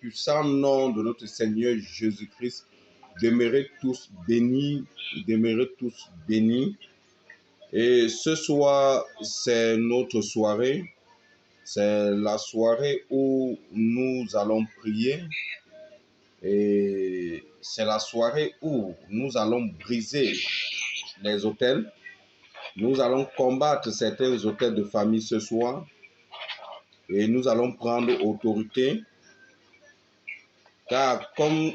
puissant nom de notre Seigneur Jésus-Christ, demeurez tous bénis, demeurez tous bénis. Et ce soir, c'est notre soirée. C'est la soirée où nous allons prier. Et c'est la soirée où nous allons briser les autels. Nous allons combattre certains autels de famille ce soir. Et nous allons prendre autorité. Car comme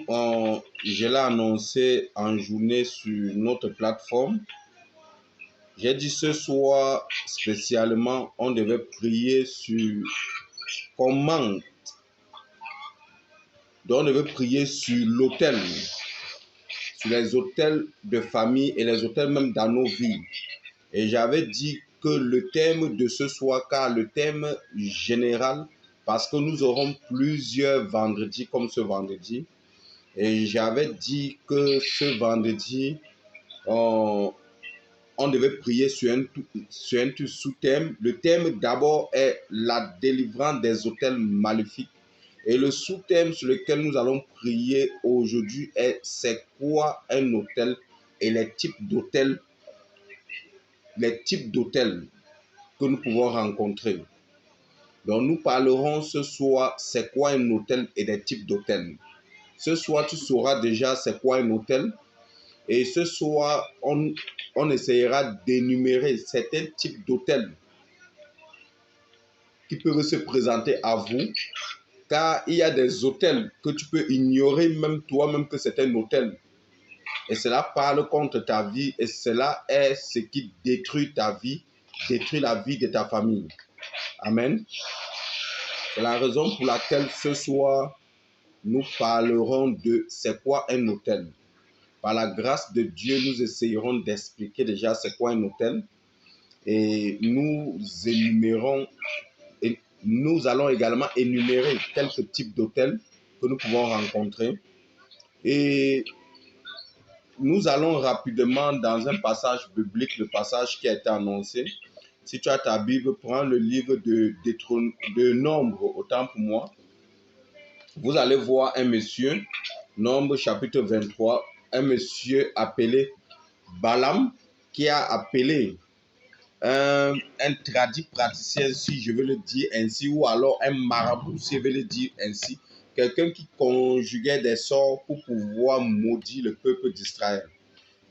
je l'ai annoncé en journée sur notre plateforme, j'ai dit ce soir spécialement, on devait prier sur comment. Donc on devait prier sur l'autel, sur les autels de famille et les autels même dans nos vies. Et j'avais dit que le thème de ce soir, car le thème général, parce que nous aurons plusieurs vendredis comme ce vendredi, et j'avais dit que ce vendredi, on devait prier sur un sous-thème. Le thème d'abord est la délivrance des autels maléfiques. Et le sous-thème sur lequel nous allons prier aujourd'hui est c'est quoi un autel et les types d'autels que nous pouvons rencontrer. Donc nous parlerons ce soir c'est quoi un autel et des types d'autels. Ce soir tu sauras déjà c'est quoi un autel. Et ce soir, on essayera d'énumérer certains types d'autels qui peuvent se présenter à vous, car il y a des autels que tu peux ignorer même toi-même que c'est un autel. Et cela parle contre ta vie et cela est ce qui détruit ta vie, détruit la vie de ta famille. Amen. C'est la raison pour laquelle ce soir, nous parlerons de c'est quoi un autel. Par la grâce de Dieu, nous essayerons d'expliquer déjà c'est quoi un autel et nous allons également énumérer quelques types d'autels que nous pouvons rencontrer et nous allons rapidement dans un passage biblique, le passage qui a été annoncé. Si tu as ta Bible, prends le livre de Nombre, autant pour moi. Vous allez voir un monsieur, Nombre chapitre 23, un monsieur appelé Balaam, qui a appelé un tradit praticien, si je veux le dire ainsi, ou alors un marabout, si je veux le dire ainsi, quelqu'un qui conjuguait des sorts pour pouvoir maudire le peuple d'Israël.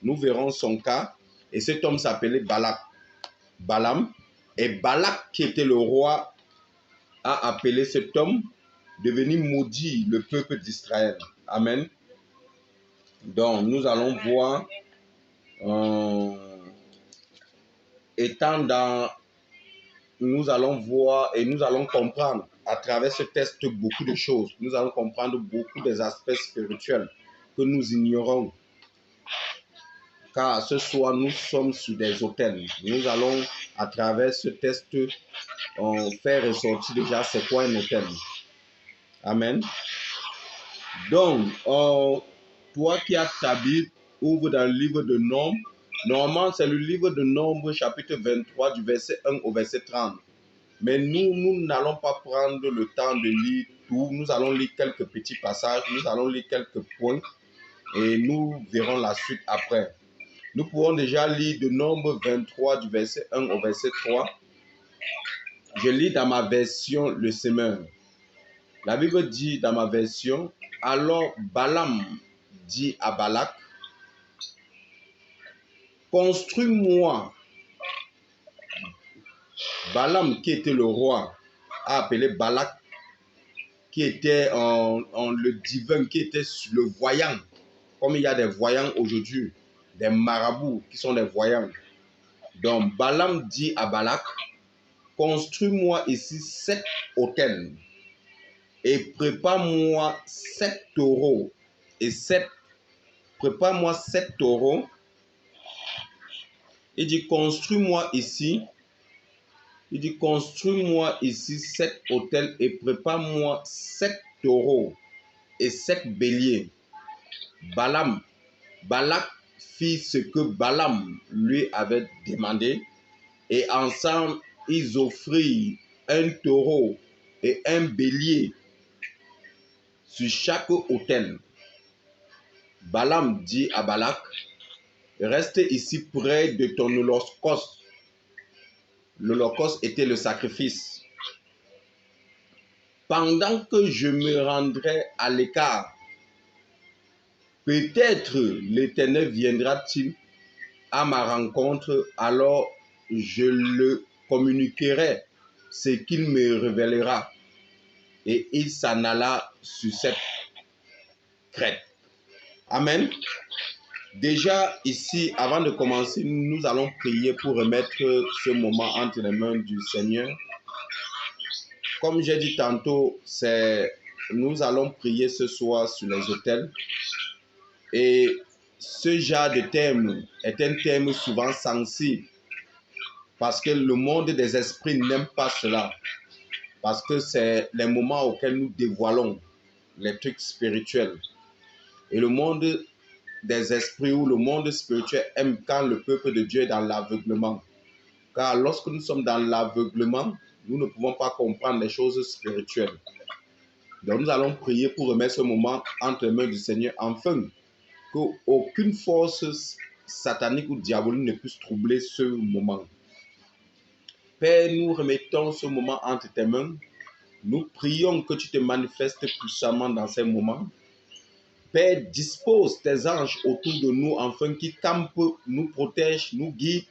Nous verrons son cas, et cet homme s'appelait Balaam, et Balak, qui était le roi, a appelé cet homme de venir maudire le peuple d'Israël. Amen. Donc, nous allons voir, nous allons voir et nous allons comprendre à travers ce texte beaucoup de choses. Nous allons comprendre beaucoup des aspects spirituels que nous ignorons. Car ce soir, nous sommes sur des autels. Nous allons, à travers ce texte, faire ressortir déjà c'est quoi un autel. Amen. Donc, toi qui as ta Bible, ouvre dans le livre de Nombres. Normalement, c'est le livre de Nombres, chapitre 23, du verset 1 au verset 30. Mais nous n'allons pas prendre le temps de lire tout. Nous allons lire quelques petits passages, nous allons lire quelques points et nous verrons la suite après. Nous pouvons déjà lire de Nombre 23, du verset 1 au verset 3. Je lis dans ma version le Semeur. La Bible dit dans ma version, alors Balaam dit à Balak, construis-moi. Balaam, qui était le roi, a appelé Balak, qui était le divin, qui était le voyant, comme il y a des voyants aujourd'hui, des marabouts qui sont des voyants. Donc Balaam dit à Balak, construis-moi ici 7 autels et prépare-moi 7 taureaux prépare-moi 7 taureaux. Il dit, construis-moi ici 7 autels et prépare-moi 7 taureaux et 7 béliers. Balak fit ce que Balaam lui avait demandé et ensemble ils offrirent un taureau et un bélier sur chaque autel. Balaam dit à Balak, reste ici près de ton holocauste. L'holocauste était le sacrifice. Pendant que je me rendrai à l'écart, peut-être l'Éternel viendra-t-il à ma rencontre, alors je le communiquerai ce qu'il me révélera. Et il s'en alla sur cette crête. Amen. Déjà ici, avant de commencer, nous allons prier pour remettre ce moment entre les mains du Seigneur. Comme j'ai dit tantôt, nous allons prier ce soir sur les autels. Et ce genre de thème est un thème souvent sensible parce que le monde des esprits n'aime pas cela. Parce que c'est les moments auxquels nous dévoilons les trucs spirituels. Et le monde des esprits ou le monde spirituel aime quand le peuple de Dieu est dans l'aveuglement. Car lorsque nous sommes dans l'aveuglement, nous ne pouvons pas comprendre les choses spirituelles. Donc nous allons prier pour remettre ce moment entre les mains du Seigneur afin qu'aucune force satanique ou diabolique ne puisse troubler ce moment. Père, nous remettons ce moment entre tes mains. Nous prions que tu te manifestes puissamment dans ces moments. Père, dispose tes anges autour de nous afin qu'ils campent, nous protègent, nous guident,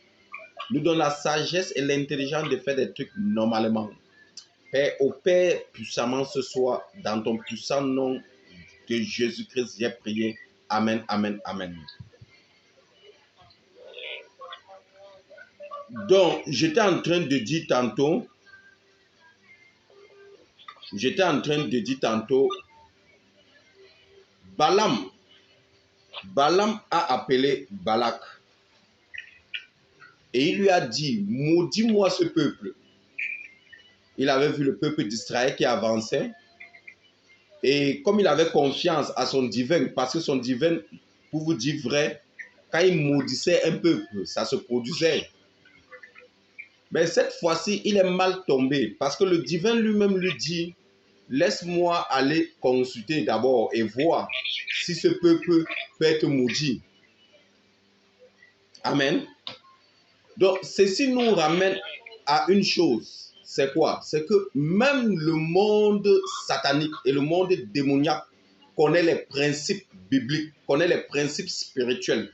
nous donnent la sagesse et l'intelligence de faire des trucs normalement. Père, opère puissamment ce soir dans ton puissant nom de Jésus-Christ, j'ai prié. Amen, amen, amen. Donc, j'étais en train de dire tantôt, Balaam a appelé Balak et il lui a dit, maudis-moi ce peuple. Il avait vu le peuple d'Israël qui avançait et comme il avait confiance à son divin, parce que son divin, pour vous dire vrai, quand il maudissait un peuple, ça se produisait. Mais cette fois-ci, il est mal tombé parce que le divin lui-même lui dit, laisse-moi aller consulter d'abord et voir si ce peuple peut être maudit. Amen. Donc, ceci nous ramène à une chose. C'est quoi? C'est que même le monde satanique et le monde démoniaque connaît les principes bibliques, connaît les principes spirituels.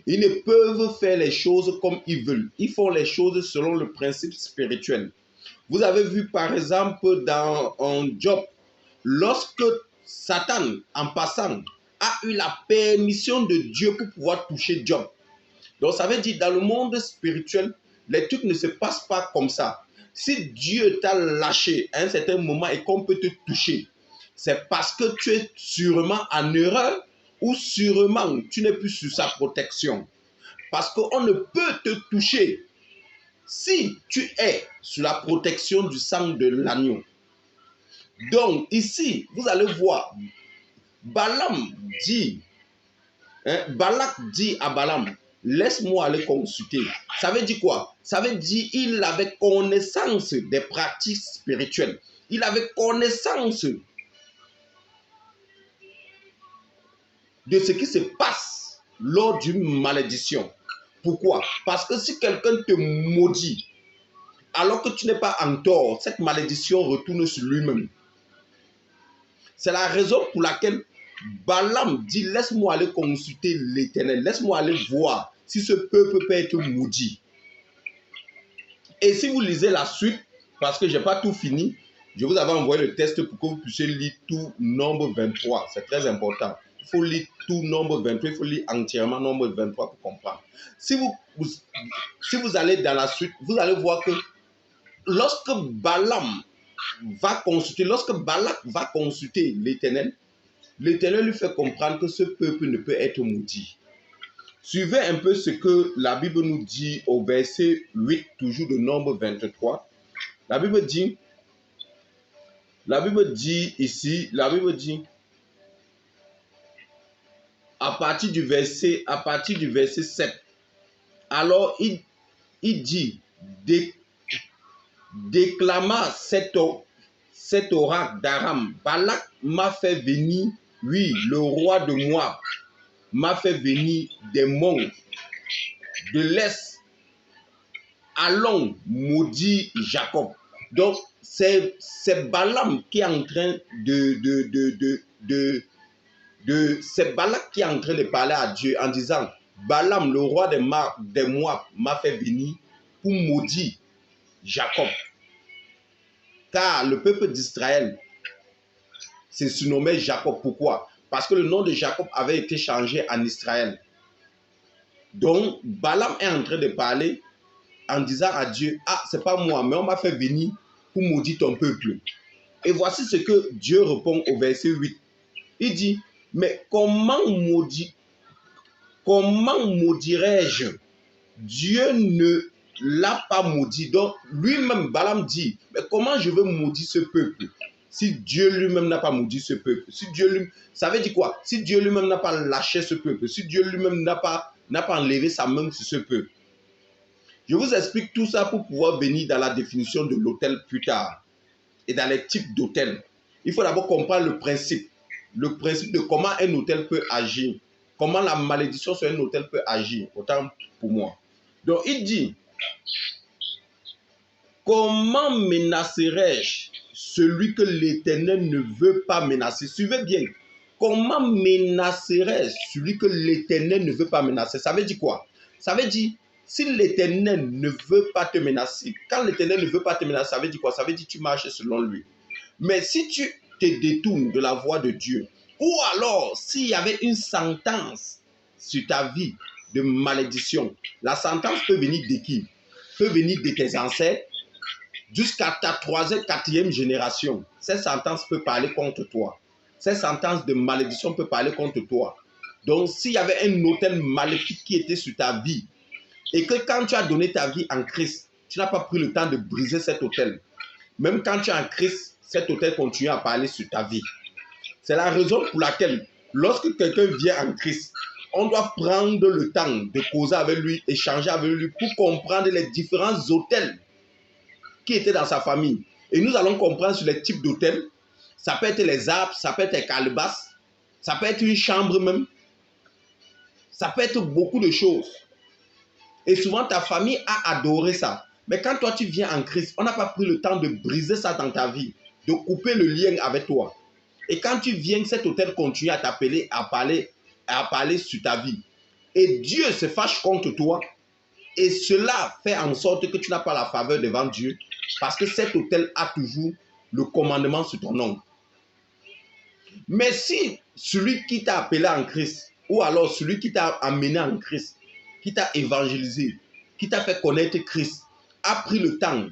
Ils ne peuvent faire les choses comme ils veulent. Ils font les choses selon le principe spirituel. Vous avez vu par exemple dans Job, lorsque Satan, en passant, a eu la permission de Dieu pour pouvoir toucher Job. Donc ça veut dire dans le monde spirituel, les trucs ne se passent pas comme ça. Si Dieu t'a lâché à un certain moment et qu'on peut te toucher, c'est parce que tu es sûrement en erreur ou sûrement tu n'es plus sous sa protection. Parce qu'on ne peut te toucher si tu es sous la protection du sang de l'agneau. Donc ici, vous allez voir, Balak dit à Balaam, laisse-moi aller consulter. Ça veut dire quoi? Ça veut dire qu'il avait connaissance des pratiques spirituelles. Il avait connaissance de ce qui se passe lors d'une malédiction. Pourquoi? Parce que si quelqu'un te maudit, alors que tu n'es pas en tort, cette malédiction retourne sur lui-même. C'est la raison pour laquelle Balaam dit, laisse-moi aller consulter l'Éternel, laisse-moi aller voir si ce peuple peut être maudit. Et si vous lisez la suite, parce que je n'ai pas tout fini, je vous avais envoyé le texte pour que vous puissiez lire tout Nombre 23. C'est très important. Il faut lire tout Nombre 23, il faut lire entièrement Nombre 23 pour comprendre. Si vous allez dans la suite, vous allez voir que lorsque Balak va consulter l'Éternel, l'Éternel lui fait comprendre que ce peuple ne peut être maudit. Suivez un peu ce que la Bible nous dit au verset 8, toujours de Nombre 23. La Bible dit ici, à partir du verset 7, alors il dit, déclama cet oracle d'Aram. Balak m'a fait venir, oui, le roi de Moab m'a fait venir des monts de l'Est. Allons maudire Jacob. Donc, c'est Balaam qui est en train c'est Balak qui est en train de parler à Dieu en disant, Balaam, le roi des Moab, m'a fait venir pour maudire Jacob. Car le peuple d'Israël se surnommait Jacob. Pourquoi? Parce que le nom de Jacob avait été changé en Israël. Donc, Balaam est en train de parler en disant à Dieu, ah, c'est pas moi, mais on m'a fait venir pour maudire ton peuple. Et voici ce que Dieu répond au verset 8. Il dit, mais comment maudirais-je? Dieu ne l'a pas maudit. Donc, lui-même, Balaam dit, mais comment je veux maudire ce peuple si Dieu lui-même n'a pas maudit ce peuple? Si Dieu lui, ça veut dire quoi? Si Dieu lui-même n'a pas lâché ce peuple, si Dieu lui-même n'a pas enlevé sa main sur ce peuple. Je vous explique tout ça pour pouvoir venir dans la définition de l'autel plus tard et dans les types d'autels. Il faut d'abord comprendre le principe de comment un autel peut agir, comment la malédiction sur un autel peut agir, autant pour moi. Donc il dit, comment menacerai-je celui que l'Éternel ne veut pas menacer? Suivez bien. Comment menacerai-je celui que l'Éternel ne veut pas menacer? Ça veut dire quoi? Ça veut dire, si l'Éternel ne veut pas te menacer, quand l'Éternel ne veut pas te menacer, ça veut dire quoi? Ça veut dire que tu marches selon lui. Mais si tu te détournes de la voie de Dieu, ou alors s'il y avait une sentence sur ta vie de malédiction, la sentence peut venir de qui? Peut venir de tes ancêtres jusqu'à ta 3e, 4e génération. Cette sentence peut parler contre toi. Cette sentence de malédiction peut parler contre toi. Donc s'il y avait un autel maléfique qui était sur ta vie, et que quand tu as donné ta vie en Christ, tu n'as pas pris le temps de briser cet autel. Même quand tu es en Christ, cet autel continue à parler sur ta vie. C'est la raison pour laquelle, lorsque quelqu'un vient en Christ, on doit prendre le temps de causer avec lui, échanger avec lui pour comprendre les différents autels qui étaient dans sa famille. Et nous allons comprendre sur les types d'autels. Ça peut être les arbres, ça peut être les calebasses, ça peut être une chambre même. Ça peut être beaucoup de choses. Et souvent, ta famille a adoré ça. Mais quand toi, tu viens en Christ, on n'a pas pris le temps de briser ça dans ta vie, de couper le lien avec toi. Et quand tu viens, cet autel continue à t'appeler, à parler sur ta vie. Et Dieu se fâche contre toi. Et cela fait en sorte que tu n'as pas la faveur devant Dieu. Parce que cet autel a toujours le commandement sur ton nom. Mais si celui qui t'a appelé en Christ, ou alors celui qui t'a amené en Christ, qui t'a évangélisé, qui t'a fait connaître Christ, a pris le temps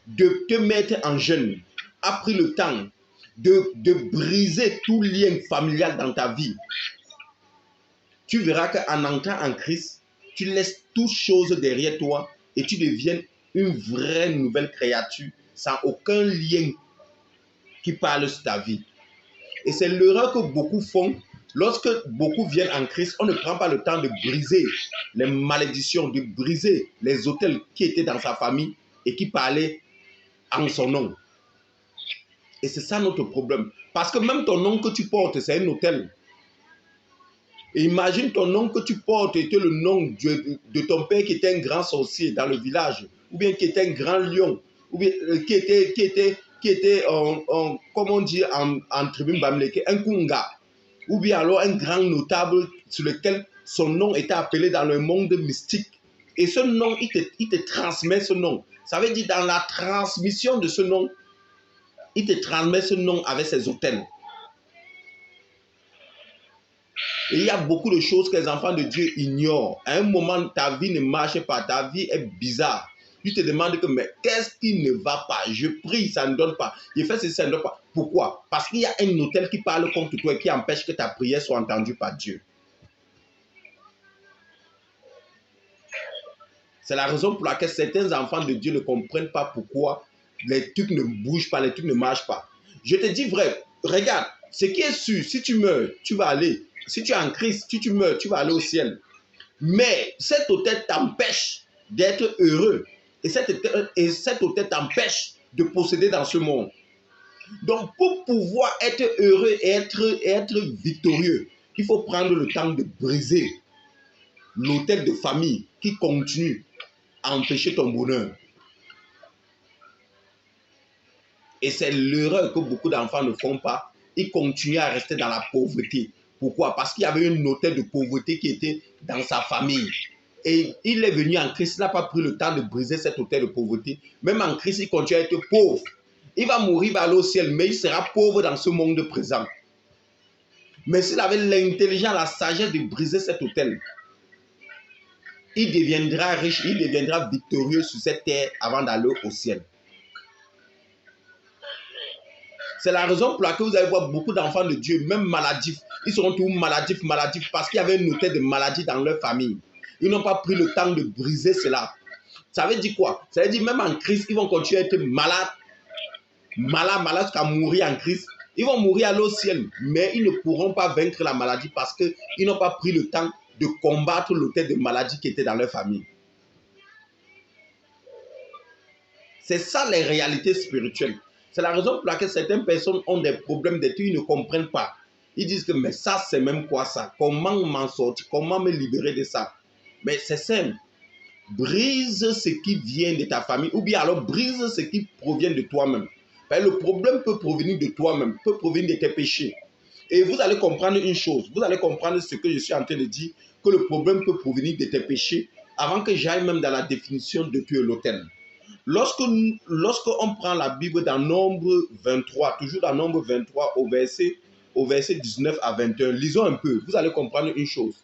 de te mettre en jeûne, a pris le temps de briser tout lien familial dans ta vie, tu verras qu'en entrant en Christ, tu laisses toutes choses derrière toi et tu deviens une vraie nouvelle créature sans aucun lien qui parle sur ta vie. Et c'est l'erreur que beaucoup font. Lorsque beaucoup viennent en Christ, on ne prend pas le temps de briser les malédictions, de briser les autels qui étaient dans sa famille et qui parlaient en son nom. Et c'est ça notre problème. Parce que même ton nom que tu portes, c'est un autel. Et imagine ton nom que tu portes était le nom de ton père qui était un grand sorcier dans le village, ou bien qui était un grand lion, ou bien qui était comment on dit en tribune bamileke, un kunga, ou bien alors un grand notable sur lequel son nom était appelé dans le monde mystique. Et ce nom, il te transmet ce nom. Ça veut dire dans la transmission de ce nom, il te transmet ce nom avec ses autels. Et il y a beaucoup de choses que les enfants de Dieu ignorent. À un moment, ta vie ne marche pas, ta vie est bizarre. Tu te demandes que, mais qu'est-ce qui ne va pas? Je prie, ça ne donne pas. Je fais ceci, ça ne donne pas. Pourquoi? Parce qu'il y a un autel qui parle contre toi et qui empêche que ta prière soit entendue par Dieu. C'est la raison pour laquelle certains enfants de Dieu ne comprennent pas pourquoi les trucs ne bougent pas, les trucs ne marchent pas. Je te dis vrai, regarde, ce qui est sûr, si tu meurs, tu vas aller. Si tu es en Christ, si tu meurs, tu vas aller au ciel. Mais cet autel t'empêche d'être heureux. Et cet autel t'empêche de posséder dans ce monde. Donc, pour pouvoir être heureux et être victorieux, il faut prendre le temps de briser l'autel de famille qui continue à empêcher ton bonheur. Et c'est l'erreur que beaucoup d'enfants ne font pas. Ils continuent à rester dans la pauvreté. Pourquoi? Parce qu'il y avait une hôtel de pauvreté qui était dans sa famille. Et il est venu en Christ, il n'a pas pris le temps de briser cet hôtel de pauvreté. Même en Christ, il continue à être pauvre. Il va mourir, il va aller au ciel, mais il sera pauvre dans ce monde présent. Mais s'il avait l'intelligence, la sagesse de briser cet hôtel, il deviendra riche, il deviendra victorieux sur cette terre avant d'aller au ciel. C'est la raison pour laquelle vous allez voir beaucoup d'enfants de Dieu, même maladifs. Ils seront tous maladifs, parce qu'il y avait une hôtel de maladie dans leur famille. Ils n'ont pas pris le temps de briser cela. Ça veut dire quoi? Ça veut dire même en Christ, ils vont continuer à être malades jusqu'à mourir en Christ. Ils vont mourir à au ciel, mais ils ne pourront pas vaincre la maladie parce qu'ils n'ont pas pris le temps de combattre l'hôtel de maladie qui était dans leur famille. C'est ça les réalités spirituelles. C'est la raison pour laquelle certaines personnes ont des problèmes d'études, ils ne comprennent pas. Ils disent que mais ça c'est même quoi ça? Comment m'en sortir? Comment me libérer de ça? Mais c'est simple. Brise ce qui vient de ta famille ou bien alors brise ce qui provient de toi-même. Le problème peut provenir de toi-même, peut provenir de tes péchés. Et vous allez comprendre une chose, vous allez comprendre ce que je suis en train de dire, que le problème peut provenir de tes péchés avant que j'aille même dans la définition de Dieu l'autel. Lorsqu'on prend la Bible dans Nombre 23, toujours dans Nombre 23 au verset 19 à 21, lisons un peu, vous allez comprendre une chose.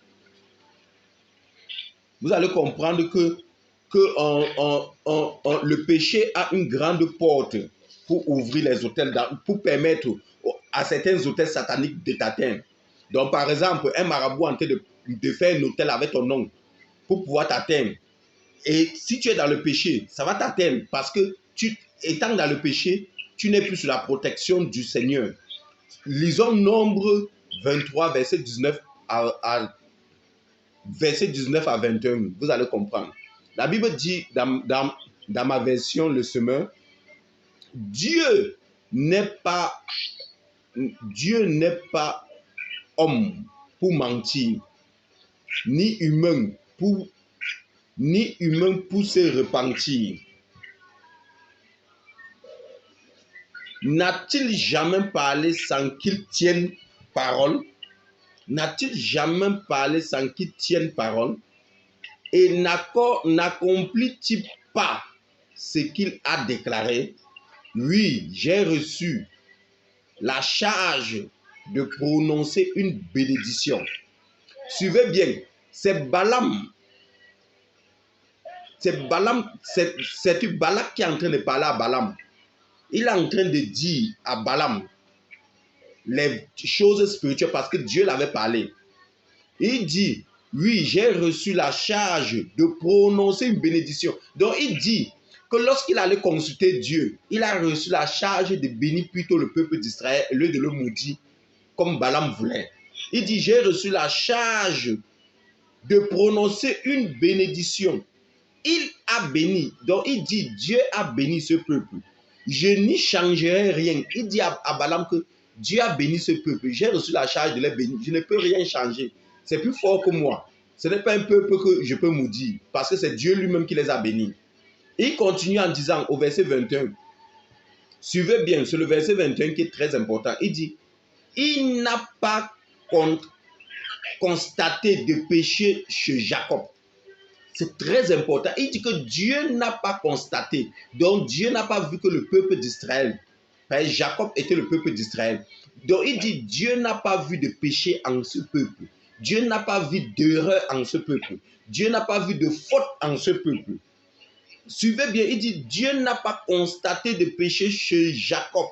Vous allez comprendre que le péché a une grande porte pour ouvrir les autels, pour permettre à certains autels sataniques de t'atteindre. Donc, par exemple, un marabout en train de faire un autel avec ton nom pour pouvoir t'atteindre. Et si tu es dans le péché, ça va t'atteindre parce que étant dans le péché, tu n'es plus sous la protection du Seigneur. Lisons Nombre 23, verset 19 à 21. Vous allez comprendre. La Bible dit dans ma version, le semeur, Dieu n'est pas homme pour mentir, ni humain pour se repentir. N'a-t-il jamais parlé sans qu'il tienne parole? N'a-t-il jamais parlé sans qu'il tienne parole? Et n'accomplit-il pas ce qu'il a déclaré? Oui, j'ai reçu la charge de prononcer une bénédiction. Suivez bien, c'est Balaam. C'est Balak qui est en train de parler à Balaam. Il est en train de dire à Balaam les choses spirituelles parce que Dieu l'avait parlé. Il dit, oui, j'ai reçu la charge de prononcer une bénédiction. Donc il dit que lorsqu'il allait consulter Dieu, il a reçu la charge de bénir plutôt le peuple d'Israël au lieu de le maudire comme Balaam voulait. Il dit, j'ai reçu la charge de prononcer une bénédiction. Il a béni. Donc il dit, Dieu a béni ce peuple. Je n'y changerai rien. Il dit à Balaam que Dieu a béni ce peuple. J'ai reçu la charge de les bénir. Je ne peux rien changer. C'est plus fort que moi. Ce n'est pas un peuple que je peux maudire parce que c'est Dieu lui-même qui les a bénis. Il continue en disant au verset 21. Suivez bien, c'est le verset 21 qui est très important. Il dit, il n'a pas constaté de péché chez Jacob. C'est très important. Il dit que Dieu n'a pas constaté. Donc Dieu n'a pas vu que le peuple d'Israël, Jacob était le peuple d'Israël. Donc il dit Dieu n'a pas vu de péché en ce peuple. Dieu n'a pas vu d'erreur en ce peuple. Dieu n'a pas vu de faute en ce peuple. Suivez bien, il dit Dieu n'a pas constaté de péché chez Jacob.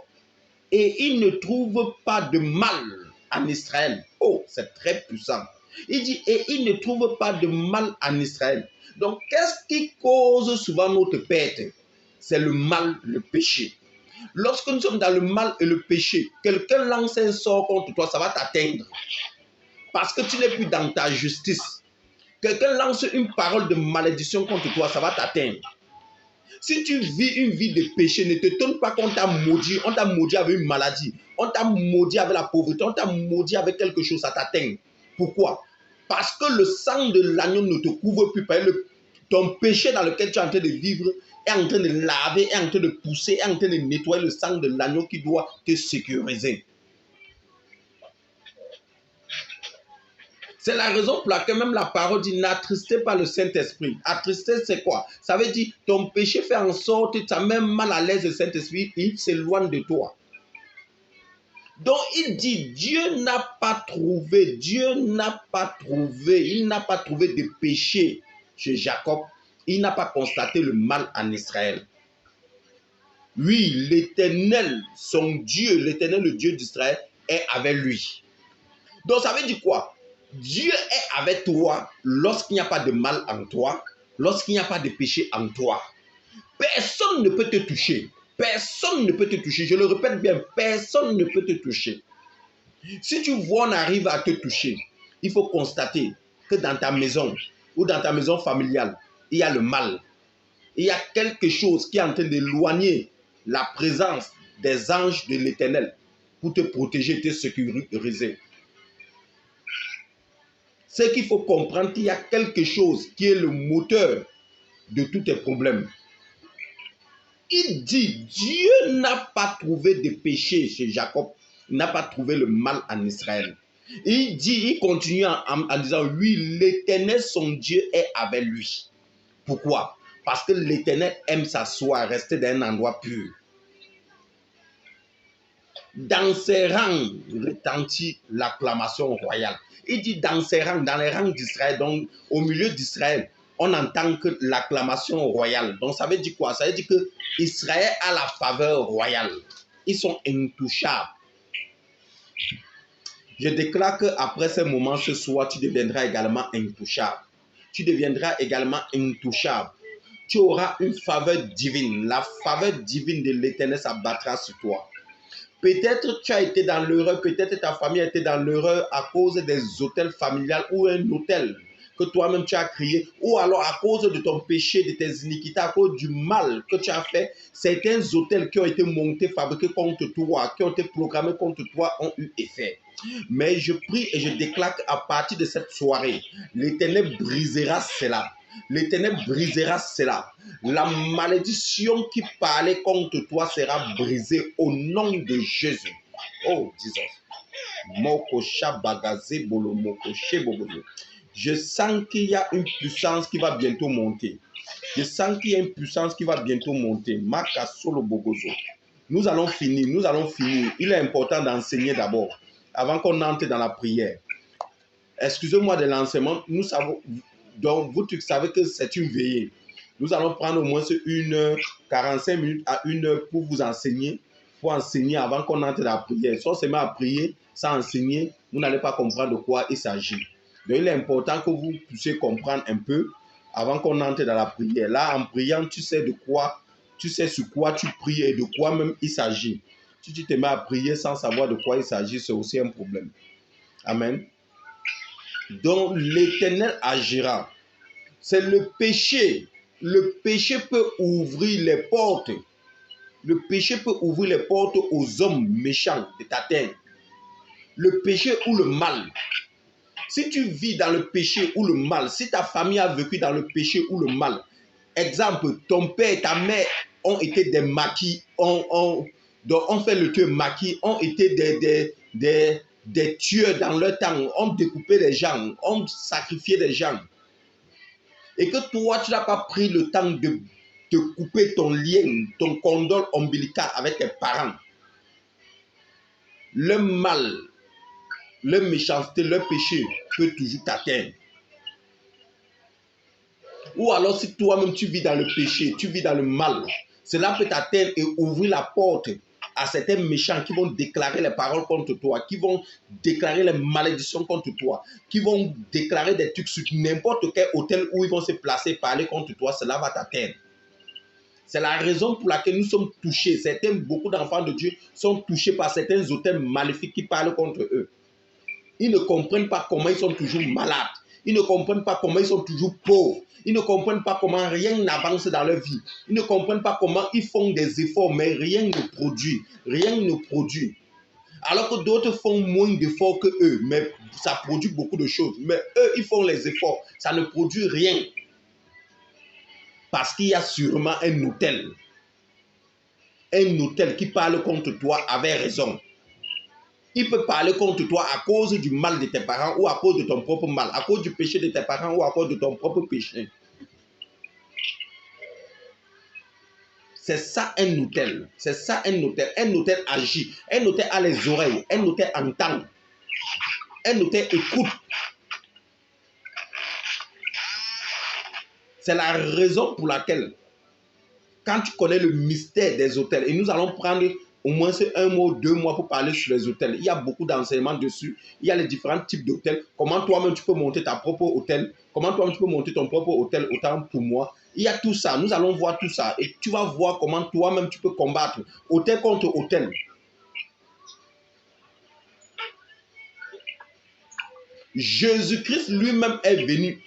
Et il ne trouve pas de mal en Israël. Oh, c'est très puissant. Il dit, et il ne trouve pas de mal en Israël. Donc, qu'est-ce qui cause souvent notre perte? C'est le mal, le péché. Lorsque nous sommes dans le mal et le péché, quelqu'un lance un sort contre toi, ça va t'atteindre. Parce que tu n'es plus dans ta justice. Quelqu'un lance une parole de malédiction contre toi, ça va t'atteindre. Si tu vis une vie de péché, ne t'étonne pas qu'on t'a maudit. On t'a maudit avec une maladie. On t'a maudit avec la pauvreté. On t'a maudit avec quelque chose, ça t'atteint. Pourquoi? Parce que le sang de l'agneau ne te couvre plus. Ton péché dans lequel tu es en train de vivre est en train de laver, est en train de pousser, est en train de nettoyer le sang de l'agneau qui doit te sécuriser. C'est la raison pour laquelle même la parole dit n'attristez pas le Saint-Esprit. Attrister, c'est quoi? Ça veut dire ton péché fait en sorte que tu as même mal à l'aise le Saint-Esprit, il s'éloigne de toi. Donc il dit Dieu n'a pas trouvé de péché chez Jacob. Il n'a pas constaté le mal en Israël. Oui, l'Éternel, son Dieu, l'Éternel, le Dieu d'Israël, est avec lui. Donc ça veut dire quoi? Dieu est avec toi lorsqu'il n'y a pas de mal en toi, lorsqu'il n'y a pas de péché en toi. Personne ne peut te toucher. Personne ne peut te toucher. Je le répète bien, personne ne peut te toucher. Si tu vois on arrive à te toucher, il faut constater que dans ta maison ou dans ta maison familiale, il y a le mal. Il y a quelque chose qui est en train d'éloigner la présence des anges de l'Éternel pour te protéger, te sécuriser. C'est qu'il faut comprendre qu'il y a quelque chose qui est le moteur de tous tes problèmes. Il dit, Dieu n'a pas trouvé de péché chez Jacob, il n'a pas trouvé le mal en Israël. Il continue en disant, oui, l'Éternel, son Dieu, est avec lui. Pourquoi? Parce que l'Éternel aime s'asseoir, rester dans un endroit pur. Dans ses rangs retentit l'acclamation royale. Il dit dans ses rangs, dans les rangs d'Israël, donc au milieu d'Israël, on entend que l'acclamation royale. Donc ça veut dire quoi? Ça veut dire que Israël a la faveur royale. Ils sont intouchables. Je déclare qu'après ce moment, ce soir, tu deviendras également intouchable. Tu deviendras également intouchable. Tu auras une faveur divine. La faveur divine de l'Éternel s'abattra sur toi. Peut-être tu as été dans l'erreur, peut-être ta famille a été dans l'erreur à cause des hôtels familiales ou un hôtel que toi-même tu as créé, ou alors à cause de ton péché, de tes iniquités, à cause du mal que tu as fait. Certains hôtels qui ont été montés, fabriqués contre toi, qui ont été programmés contre toi ont eu effet. Mais je prie et je déclare qu'à partir de cette soirée, l'Éternel brisera cela. L'Éternel brisera cela. La malédiction qui parlait contre toi sera brisée au nom de Jésus. Oh, Jesus. Je sens qu'il y a une puissance qui va bientôt monter. Je sens qu'il y a une puissance qui va bientôt monter. Nous allons finir. Il est important d'enseigner d'abord, avant qu'on entre dans la prière. Excusez-moi de l'enseignement. Nous savons... Donc, vous savez que c'est une veillée. Nous allons prendre au moins 45 minutes à 1 heure pour vous enseigner, avant qu'on entre dans la prière. Si on se met à prier sans enseigner, vous n'allez pas comprendre de quoi il s'agit. Donc, il est important que vous puissiez comprendre un peu avant qu'on entre dans la prière. Là, en priant, tu sais sur quoi tu pries et de quoi même il s'agit. Si tu te mets à prier sans savoir de quoi il s'agit, c'est aussi un problème. Amen. Donc l'Éternel agira. C'est le péché. Le péché peut ouvrir les portes. Le péché peut ouvrir les portes aux hommes méchants de ta terre. Le péché ou le mal. Si tu vis dans le péché ou le mal, si ta famille a vécu dans le péché ou le mal, exemple, ton père et ta mère ont été des maquis, ont fait le tueur maquis, ont été des tueurs dans leur temps, ont découpé des gens, ont sacrifié des gens. Et que toi, tu n'as pas pris le temps de couper ton lien, ton cordon ombilical avec tes parents. Le mal, la méchanceté, le péché peut toujours t'atteindre. Ou alors si toi-même tu vis dans le péché, tu vis dans le mal, cela peut t'atteindre et ouvrir la porte à certains méchants qui vont déclarer les paroles contre toi, qui vont déclarer les malédictions contre toi, qui vont déclarer des trucs sur n'importe quel hôtel où ils vont se placer, parler contre toi, cela va t'atteindre. C'est la raison pour laquelle nous sommes touchés. Beaucoup d'enfants de Dieu sont touchés par certains hôtels maléfiques qui parlent contre eux. Ils ne comprennent pas comment ils sont toujours malades. Ils ne comprennent pas comment ils sont toujours pauvres. Ils ne comprennent pas comment rien n'avance dans leur vie. Ils ne comprennent pas comment ils font des efforts, mais rien ne produit. Rien ne produit. Alors que d'autres font moins d'efforts que eux, mais ça produit beaucoup de choses. Mais eux, ils font les efforts. Ça ne produit rien. Parce qu'il y a sûrement un hôtel. Un hôtel qui parle contre toi avait raison. Il peut parler contre toi à cause du mal de tes parents ou à cause de ton propre mal, à cause du péché de tes parents ou à cause de ton propre péché. C'est ça un hôtel. C'est ça un hôtel. Un hôtel agit. Un hôtel a les oreilles. Un hôtel entend. Un hôtel écoute. C'est la raison pour laquelle, quand tu connais le mystère des hôtels, et nous allons prendre au moins un mois, 2 mois pour parler sur les hôtels. Il y a beaucoup d'enseignements dessus. Il y a les différents types d'hôtels. Comment toi-même tu peux monter ta propre hôtel. Comment toi-même tu peux monter ton propre hôtel, autant pour moi. Il y a tout ça. Nous allons voir tout ça. Et tu vas voir comment toi-même tu peux combattre hôtel contre hôtel. Jésus-Christ lui-même est venu.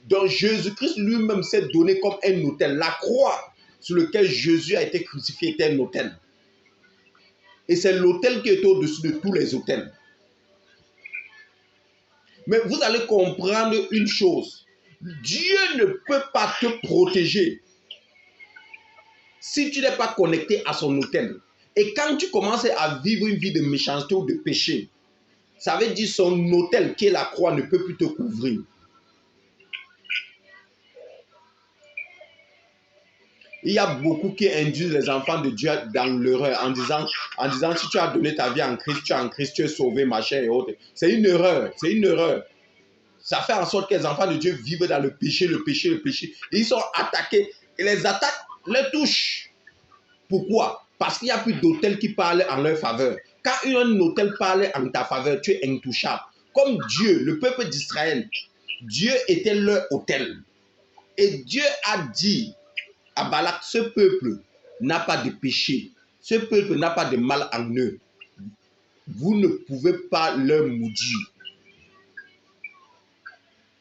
Donc Jésus-Christ lui-même s'est donné comme un hôtel. La croix sur laquelle Jésus a été crucifié était un hôtel. Et c'est l'autel qui est au-dessus de tous les autels. Mais vous allez comprendre une chose. Dieu ne peut pas te protéger si tu n'es pas connecté à son autel. Et quand tu commences à vivre une vie de méchanceté ou de péché, ça veut dire son autel qui est la croix ne peut plus te couvrir. Il y a beaucoup qui induisent les enfants de Dieu dans l'erreur en disant si tu as donné ta vie en Christ, tu es sauvé, machin et autres. C'est une erreur, c'est une erreur. Ça fait en sorte que les enfants de Dieu vivent dans le péché, le péché, le péché. Et ils sont attaqués. Et les attaques les touchent. Pourquoi? Parce qu'il n'y a plus d'autel qui parle en leur faveur. Quand un autel parle en ta faveur, tu es intouchable. Comme Dieu, le peuple d'Israël, Dieu était leur autel. Et Dieu a dit à Balak, ce peuple n'a pas de péché. Ce peuple n'a pas de mal en eux. Vous ne pouvez pas leur maudire.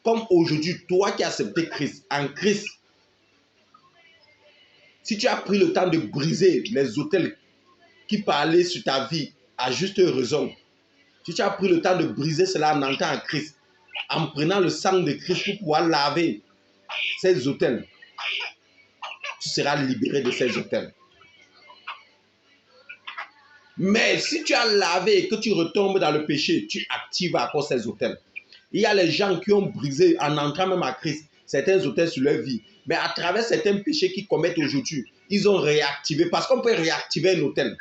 Comme aujourd'hui, toi qui as accepté Christ, en Christ, si tu as pris le temps de briser les autels qui parlaient sur ta vie à juste raison, si tu as pris le temps de briser cela en entrant en Christ, en prenant le sang de Christ pour pouvoir laver ces autels, tu seras libéré de ces autels. Mais si tu as lavé et que tu retombes dans le péché, tu actives encore ces autels. Il y a les gens qui ont brisé en entrant même à Christ certains autels sur leur vie. Mais à travers certains péchés qu'ils commettent aujourd'hui, ils ont réactivé. Parce qu'on peut réactiver un autel.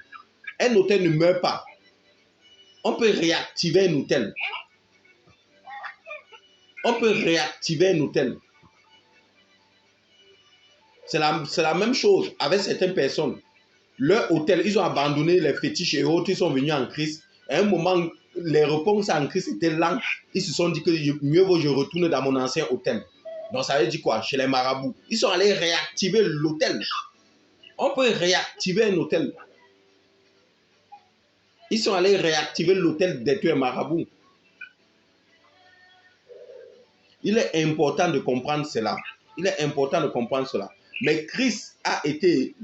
Un autel ne meurt pas. On peut réactiver un autel. On peut réactiver un autel. C'est la même chose avec certaines personnes. Leur autel, ils ont abandonné les fétiches et autres, ils sont venus en Christ. À un moment, les réponses en Christ étaient lentes. Ils se sont dit que mieux vaut que je retourne dans mon ancien autel. Donc ça veut dire quoi? Chez les marabouts. Ils sont allés réactiver l'autel. On peut réactiver un autel. Ils sont allés réactiver l'autel des tueurs marabouts. Il est important de comprendre cela. Il est important de comprendre cela. Mais Christ a été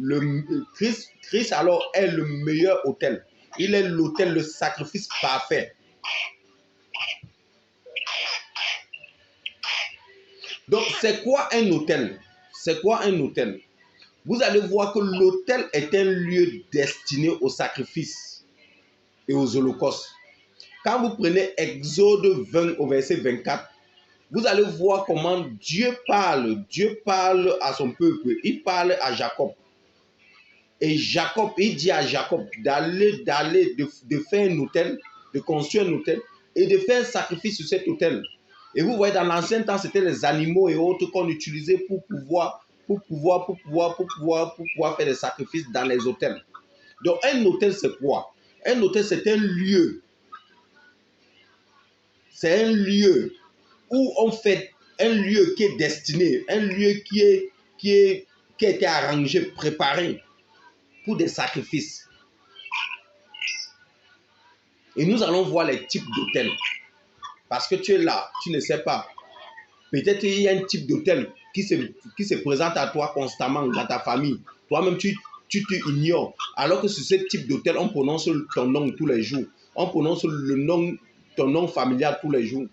Christ alors est le meilleur autel. Il est l'autel, le sacrifice parfait. Donc, c'est quoi un autel? C'est quoi un autel? Vous allez voir que l'autel est un lieu destiné au sacrifice et aux holocaustes. Quand vous prenez Exode 20 au verset 24, vous allez voir comment Dieu parle. Dieu parle à son peuple. Il parle à Jacob. Et Jacob, il dit à Jacob de faire un autel, de construire un autel et de faire un sacrifice sur cet autel. Et vous voyez, dans l'ancien temps, c'était les animaux et autres qu'on utilisait pour pouvoir faire des sacrifices dans les autels. Donc, un autel, c'est quoi? Un autel, c'est un lieu. C'est un lieu où on fait un lieu qui est destiné, un lieu qui a été arrangé, préparé pour des sacrifices. Et nous allons voir les types d'autels. Parce que tu es là, tu ne sais pas. Peut-être il y a un type d'autel qui se présente à toi constamment dans ta famille. Toi-même, tu te ignores. Alors que sur ce type d'autel, on prononce ton nom tous les jours. On prononce ton nom familial tous les jours.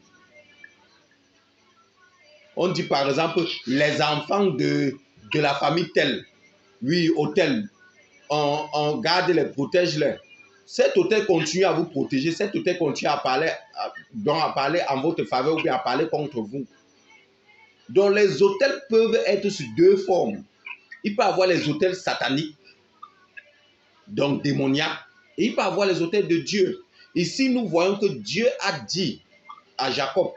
On dit par exemple, les enfants de la famille telle. Oui, hôtel. On garde les, protège-les. Cet hôtel continue à vous protéger. Cet hôtel continue à parler en votre faveur ou bien à parler contre vous. Donc les hôtels peuvent être sur deux formes. Il peut y avoir les hôtels sataniques, donc démoniaques, et il peut y avoir les hôtels de Dieu. Ici, nous voyons que Dieu a dit à Jacob,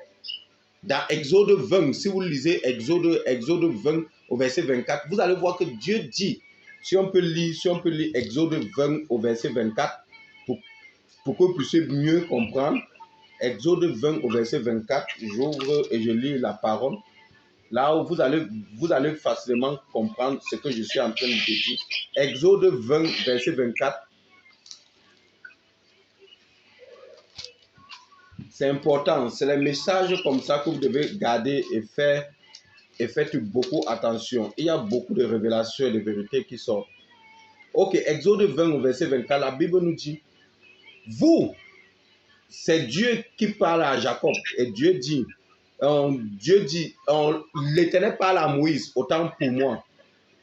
dans Exode 20, si vous lisez Exode 20 au verset 24, vous allez voir que Dieu dit, si on peut lire Exode 20 au verset 24, pour que vous puissiez mieux comprendre, Exode 20 au verset 24, j'ouvre et je lis la parole. Là où vous allez facilement comprendre ce que je suis en train de dire. Exode 20, verset 24. C'est important. C'est les messages comme ça que vous devez garder et faites beaucoup attention. Il y a beaucoup de révélations et de vérités qui sortent. Ok, Exode 20, verset 24, la Bible nous dit, vous, c'est Dieu qui parle à Jacob. Et Dieu dit, l'Éternel parle à Moïse, autant pour moi.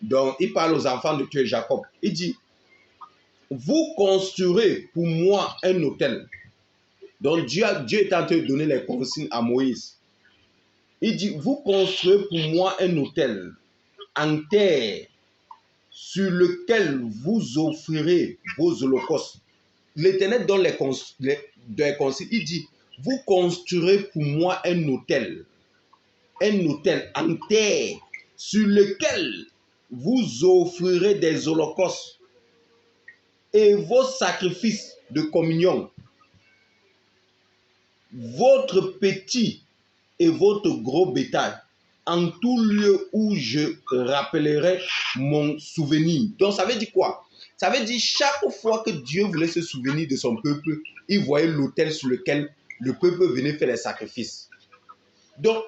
Donc, il parle aux enfants de Dieu, Jacob. Il dit, vous construirez pour moi un autel. Donc, Dieu est en train de donner les consignes à Moïse. Il dit, vous construirez pour moi un autel en terre sur lequel vous offrirez vos holocaustes. L'Éternel donne les consignes. Il dit, vous construirez pour moi un autel en terre sur lequel vous offrirez des holocaustes et vos sacrifices de communion, votre petit et votre gros bétail, en tout lieu où je rappellerai mon souvenir. Donc ça veut dire quoi? Ça veut dire chaque fois que Dieu voulait se souvenir de son peuple, il voyait l'autel sur lequel le peuple venait faire les sacrifices. Donc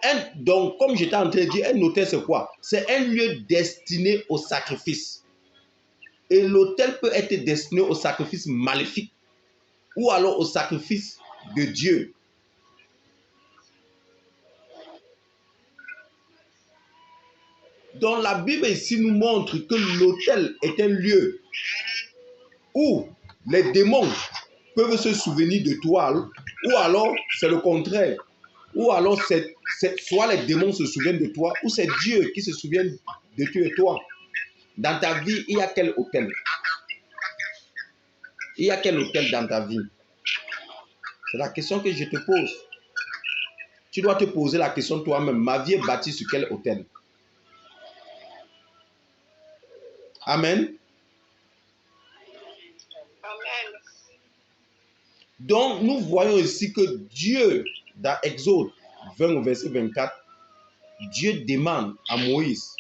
comme j'étais en train de dire, un autel c'est quoi? C'est un lieu destiné au sacrifice. Et l'autel peut être destiné au sacrifice maléfique ou alors au sacrifice de Dieu. Donc la Bible ici nous montre que l'autel est un lieu où les démons peuvent se souvenir de toi, ou alors c'est le contraire, ou alors soit les démons se souviennent de toi, ou c'est Dieu qui se souvient de toi. Dans ta vie, il y a quel autel? Il y a quel autel dans ta vie? C'est la question que je te pose. Tu dois te poser la question toi-même. Ma vie est bâtie sur quel autel? Amen. Amen. Donc, nous voyons ici que Dieu, dans Exode 20 au verset 24, Dieu demande à Moïse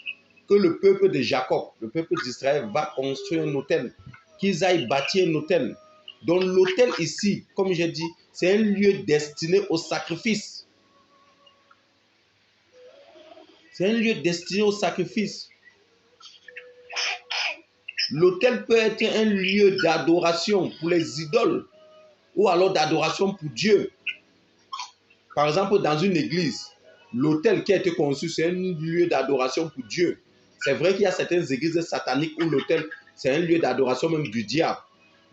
que le peuple de Jacob, le peuple d'Israël, va construire un autel, qu'ils aillent bâtir un autel. Donc, l'autel ici, comme j'ai dit, c'est un lieu destiné au sacrifice. C'est un lieu destiné au sacrifice. L'autel peut être un lieu d'adoration pour les idoles ou alors d'adoration pour Dieu. Par exemple, dans une église, l'autel qui a été conçu, c'est un lieu d'adoration pour Dieu. C'est vrai qu'il y a certaines églises sataniques où l'autel, c'est un lieu d'adoration même du diable.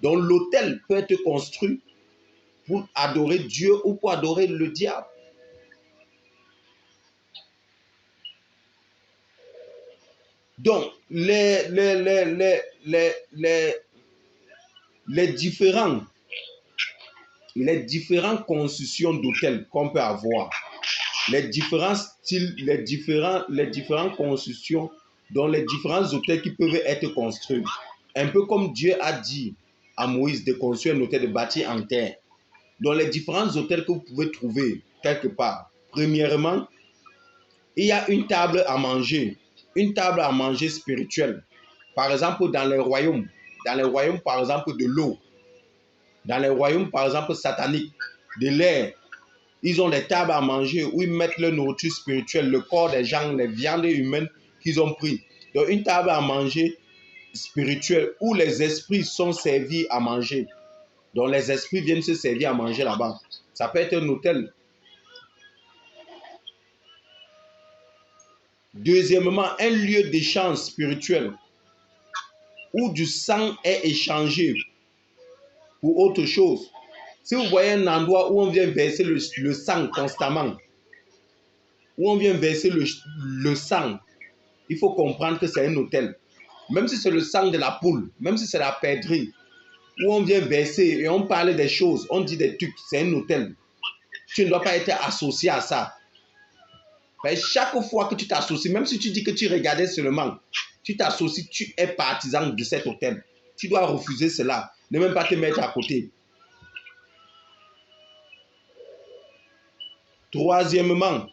Donc l'autel peut être construit pour adorer Dieu ou pour adorer le diable. Donc, les différentes constructions d'hôtels qu'on peut avoir, les différents styles, les différentes constructions, dont les différents hôtels qui peuvent être construits. Un peu comme Dieu a dit à Moïse de construire un hôtel, de bâtir en terre. Dans les différents hôtels que vous pouvez trouver quelque part, premièrement, il y a une table à manger spirituelle. Par exemple, dans les royaumes par exemple de l'eau, dans les royaumes par exemple sataniques, de l'air, Ils ont des tables à manger où ils mettent leur nourriture spirituelle, le corps des gens, les viandes humaines qu'ils ont pris. Donc une table à manger spirituelle où les esprits sont servis à manger. Donc les esprits viennent se servir à manger là-bas. Ça peut être un hôtel. Deuxièmement, un lieu d'échange spirituel où du sang est échangé pour autre chose. Si vous voyez un endroit où on vient verser le sang constamment, où on vient verser le sang, il faut comprendre que c'est un hôtel. Même si c'est le sang de la poule, même si c'est la perdrix, où on vient verser et on parle des choses, on dit des trucs, c'est un hôtel. Tu ne dois pas être associé à ça. Mais chaque fois que tu t'associes, même si tu dis que tu regardais seulement, tu t'associes, tu es partisan de cet hôtel. Tu dois refuser cela, ne même pas te mettre à côté. Troisièmement,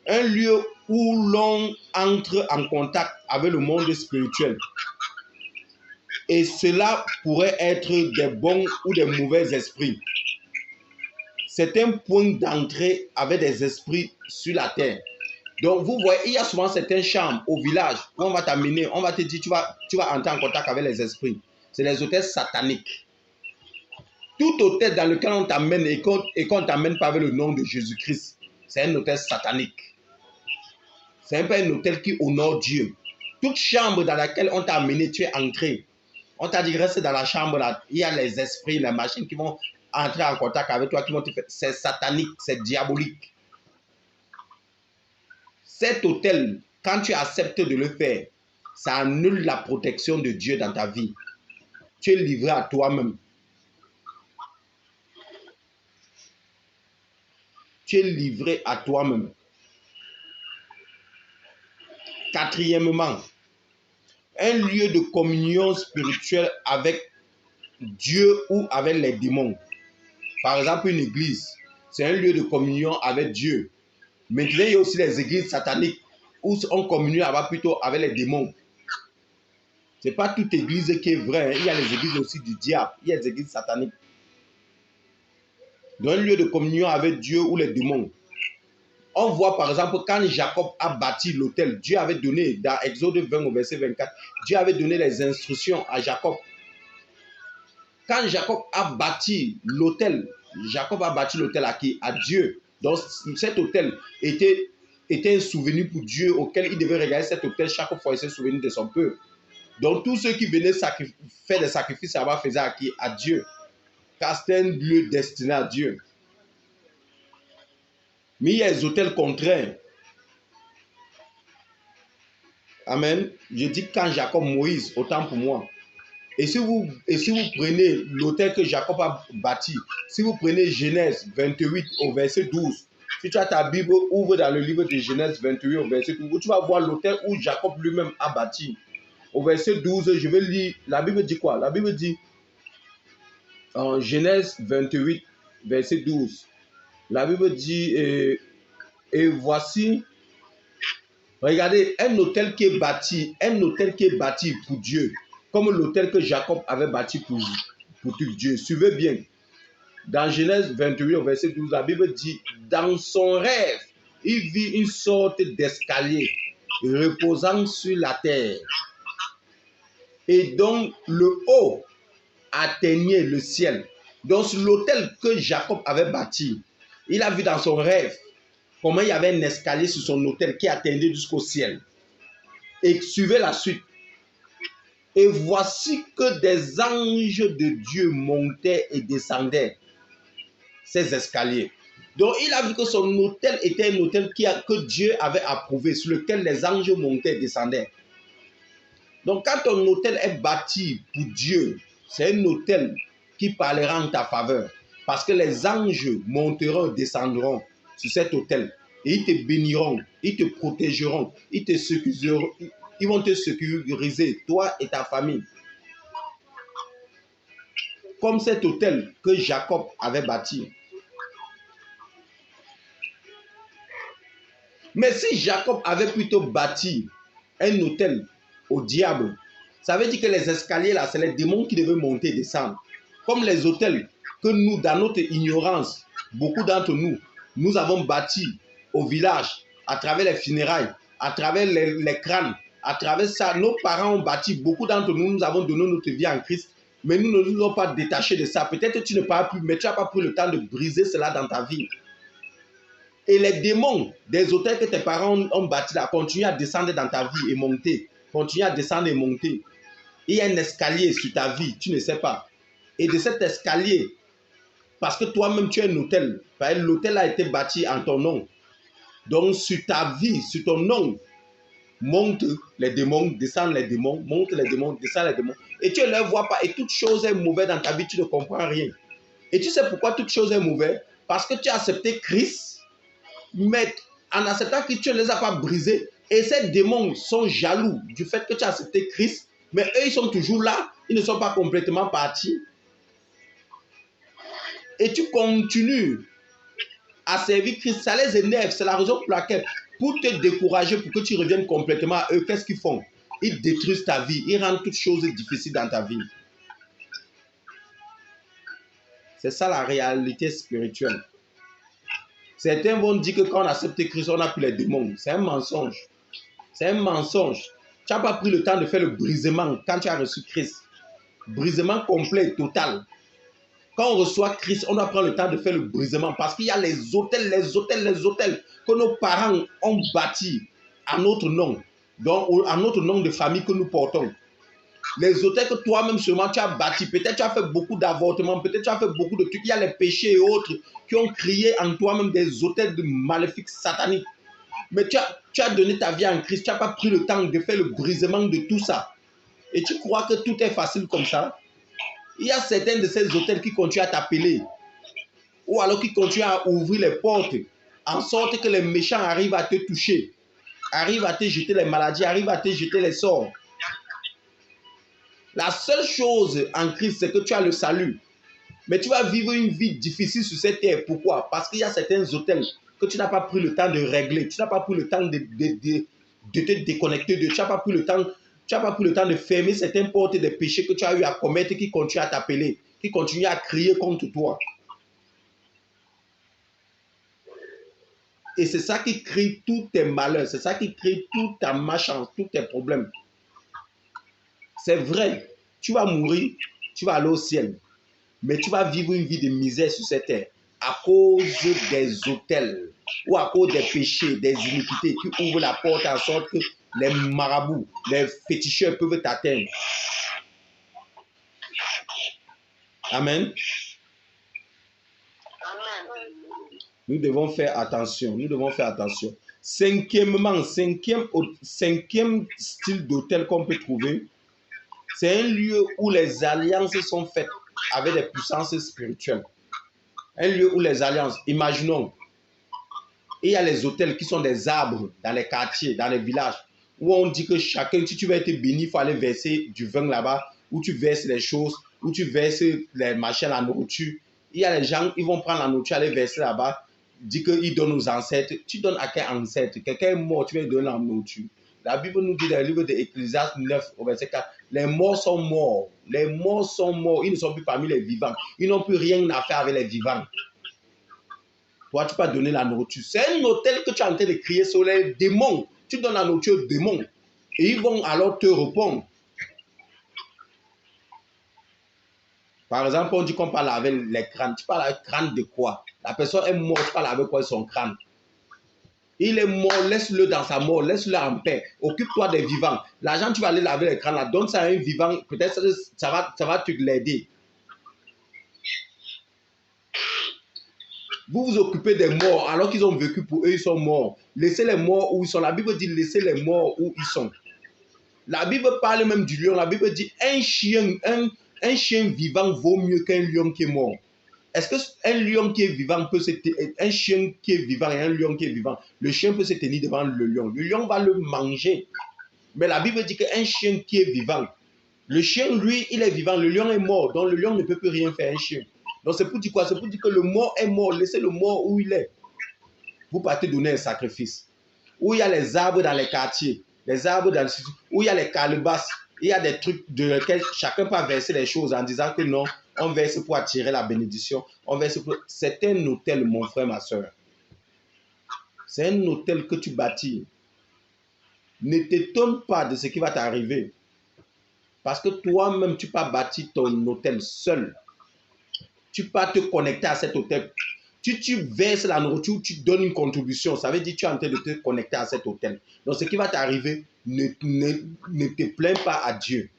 un lieu où l'on entre en contact avec le monde spirituel. Et cela pourrait être des bons ou des mauvais esprits. C'est un point d'entrée avec des esprits sur la terre. Donc, vous voyez, il y a souvent certaines chambres au village où on va t'amener, on va te dire, tu vas entrer en contact avec les esprits. C'est les hôtels sataniques. Tout hôtel dans lequel on t'amène et qu'on ne t'amène pas avec le nom de Jésus-Christ, c'est un hôtel satanique. C'est un peu un hôtel qui honore Dieu. Toute chambre dans laquelle on t'a amené, tu es entré. On t'a dit, reste dans la chambre là. Il y a les esprits, les machines qui vont entrer en contact avec toi, qui vont te faire. C'est satanique, c'est diabolique. Cet hôtel, quand tu acceptes de le faire, ça annule la protection de Dieu dans ta vie. Tu es livré à toi-même. Tu es livré à toi-même. Quatrièmement, un lieu de communion spirituelle avec Dieu ou avec les démons. Par exemple, une église, c'est un lieu de communion avec Dieu. Maintenant, il y a aussi les églises sataniques où on communie là-bas plutôt avec les démons. Ce n'est pas toute église qui est vraie. Il y a les églises aussi du diable. Il y a les églises sataniques. Dans un lieu de communion avec Dieu ou les démons. On voit par exemple quand Jacob a bâti l'autel, Dieu avait donné, dans Exode 20 au verset 24, Dieu avait donné les instructions à Jacob. Quand Jacob a bâti l'autel, Jacob a bâti l'autel à qui? À Dieu. Donc cet autel était un souvenir pour Dieu auquel il devait regarder cet autel chaque fois et se souvenir de son peuple. Donc tous ceux qui venaient faire des sacrifices là-bas faisaient à qui? À Dieu. Car c'était un lieu destiné à Dieu. Mais il y a les hôtels contraires. Amen. Je dis quand Jacob, Moïse, autant pour moi. Et si vous prenez l'autel que Jacob a bâti, si vous prenez Genèse 28 au verset 12, si tu as ta Bible, ouvre dans le livre de Genèse 28 au verset 12, tu vas voir l'autel où Jacob lui-même a bâti. Au verset 12, je vais lire, la Bible dit quoi? La Bible dit, en Genèse 28, verset 12, la Bible dit, et voici, regardez, un autel qui est bâti pour Dieu, comme l'autel que Jacob avait bâti pour Dieu. Suivez bien. Dans Genèse 28, au verset 12, la Bible dit, dans son rêve, il vit une sorte d'escalier reposant sur la terre. Et donc, le haut atteignait le ciel. Donc, l'autel que Jacob avait bâti, il a vu dans son rêve comment il y avait un escalier sur son autel qui atteignait jusqu'au ciel. Et suivez la suite. Et voici que des anges de Dieu montaient et descendaient ces escaliers. Donc il a vu que son autel était un autel que Dieu avait approuvé, sur lequel les anges montaient et descendaient. Donc quand ton autel est bâti pour Dieu, c'est un autel qui parlera en ta faveur. Parce que les anges monteront et descendront sur cet autel. Et ils te béniront, ils te protégeront, ils te sécuriseront. Ils vont te sécuriser, toi et ta famille. Comme cet hôtel que Jacob avait bâti. Mais si Jacob avait plutôt bâti un hôtel au diable, ça veut dire que les escaliers là, c'est les démons qui devaient monter et descendre. Comme les hôtels que nous, dans notre ignorance, beaucoup d'entre nous, nous avons bâti au village, à travers les funérailles, à travers les crânes, à travers ça, nos parents ont bâti, beaucoup d'entre nous, nous avons donné notre vie en Christ, mais nous ne nous sommes pas détachés de ça. Peut-être que tu ne parles plus, mais tu n'as pas pris le temps de briser cela dans ta vie. Et les démons des hôtels que tes parents ont bâtis là continuent à descendre dans ta vie et monter. Continuent à descendre et monter. Il y a un escalier sur ta vie, tu ne sais pas. Et de cet escalier, parce que toi-même tu es un hôtel, l'hôtel a été bâti en ton nom. Donc sur ta vie, sur ton nom, montent les démons, descendent les démons, montent les démons, descendent les démons. Et tu ne les vois pas. Et toute chose est mauvaise dans ta vie, tu ne comprends rien. Et tu sais pourquoi toute chose est mauvaise? Parce que tu as accepté Christ, mais en acceptant que tu ne les as pas brisés. Et ces démons sont jaloux du fait que tu as accepté Christ, mais eux, ils sont toujours là. Ils ne sont pas complètement partis. Et tu continues à servir Christ. Ça les énerve. C'est la raison pour laquelle, pour te décourager, pour que tu reviennes complètement à eux, qu'est-ce qu'ils font? Ils détruisent ta vie. Ils rendent toutes choses difficiles dans ta vie. C'est ça la réalité spirituelle. Certains vont dire que quand on accepte Christ, on n'a plus les démons. C'est un mensonge. C'est un mensonge. Tu n'as pas pris le temps de faire le brisement quand tu as reçu Christ. Brisement complet, total. Quand on reçoit Christ, on doit prendre le temps de faire le brisement parce qu'il y a les hôtels que nos parents ont bâtis à notre nom, donc à notre nom de famille que nous portons. Les hôtels que toi-même seulement tu as bâtis, peut-être tu as fait beaucoup d'avortements, peut-être tu as fait beaucoup de trucs, il y a les péchés et autres qui ont créé en toi-même des hôtels de maléfiques sataniques. Mais tu as donné ta vie en Christ, tu n'as pas pris le temps de faire le brisement de tout ça. Et tu crois que tout est facile comme ça? Il y a certains de ces hôtels qui continuent à t'appeler ou alors qui continuent à ouvrir les portes en sorte que les méchants arrivent à te toucher, arrivent à te jeter les maladies, arrivent à te jeter les sorts. La seule chose en Christ, c'est que tu as le salut. Mais tu vas vivre une vie difficile sur cette terre. Pourquoi? Parce qu'il y a certains hôtels que tu n'as pas pris le temps de régler. Tu n'as pas pris le temps de te déconnecter de. Tu n'as pas pris le temps de fermer certaines portes des péchés que tu as eu à commettre qui continuent à t'appeler, qui continuent à crier contre toi. Et c'est ça qui crée tous tes malheurs. C'est ça qui crée toute ta malchance, tous tes problèmes. C'est vrai, tu vas mourir, tu vas aller au ciel. Mais tu vas vivre une vie de misère sur cette terre à cause des hôtels ou à cause des péchés, des iniquités qui ouvrent la porte en sorte que les marabouts, les féticheurs peuvent t'atteindre. Amen. Nous devons faire attention. Nous devons faire attention. Cinquièmement, cinquième style d'hôtel qu'on peut trouver, c'est un lieu où les alliances sont faites avec des puissances spirituelles. Un lieu où les alliances, imaginons, il y a les hôtels qui sont des arbres dans les quartiers, dans les villages, où on dit que chacun, si tu veux être béni, il faut aller verser du vin là-bas, où tu verses les choses, où tu verses les machins, la nourriture. Il y a les gens, ils vont prendre la nourriture, aller verser là-bas, dire qu'ils donnent aux ancêtres. Tu donnes à quel ancêtre? Quelqu'un est mort, tu vas lui donner la nourriture. La Bible nous dit dans le livre de Ecclésiaste 9, au verset 4, les morts sont morts. Les morts sont morts. Ils ne sont plus parmi les vivants. Ils n'ont plus rien à faire avec les vivants. Toi, tu peux donner la nourriture. C'est un hôtel que tu es en train de crier sur les démons. Tu donnes la nourriture aux démons. Et ils vont alors te répondre. Par exemple, on dit qu'on parle avec les crânes. Tu parles avec le crâne de quoi? La personne est morte, tu parles avec quoi son crâne? Il est mort, laisse-le dans sa mort, laisse-le en paix. Occupe-toi des vivants. L'argent, tu vas aller laver les crânes là, donne ça à un vivant, peut-être ça va te l'aider. Vous vous occupez des morts alors qu'ils ont vécu pour eux, ils sont morts. Laissez les morts où ils sont. La Bible dit laissez les morts où ils sont. La Bible parle même du lion. La Bible dit un chien vivant vaut mieux qu'un lion qui est mort. Est-ce qu'un lion qui est vivant peut se tenir, un chien qui est vivant et un lion qui est vivant, le chien peut se tenir devant le lion. Le lion va le manger. Mais la Bible dit qu'un chien qui est vivant, le chien, lui, il est vivant, le lion est mort. Donc le lion ne peut plus rien faire à un chien. Donc c'est pour dire quoi? C'est pour dire que le mort est mort. Laissez le mort où il est. Vous partez donner un sacrifice. Où il y a les arbres dans les quartiers, les arbres dans où il y a les calebasses, il y a des trucs de lesquels chacun peut verser les choses en disant que non, on verse pour attirer la bénédiction. On verse pour... C'est un hôtel, mon frère, ma soeur. C'est un hôtel que tu bâtis. Ne t'étonne pas de ce qui va t'arriver. Parce que toi-même, tu n'as pas bâti ton hôtel seul. Tu peux te connecter à cet hôtel. Tu verses la nourriture, tu donnes une contribution. Ça veut dire que tu es en train de te connecter à cet hôtel. Donc, ce qui va t'arriver, ne te plains pas à Dieu.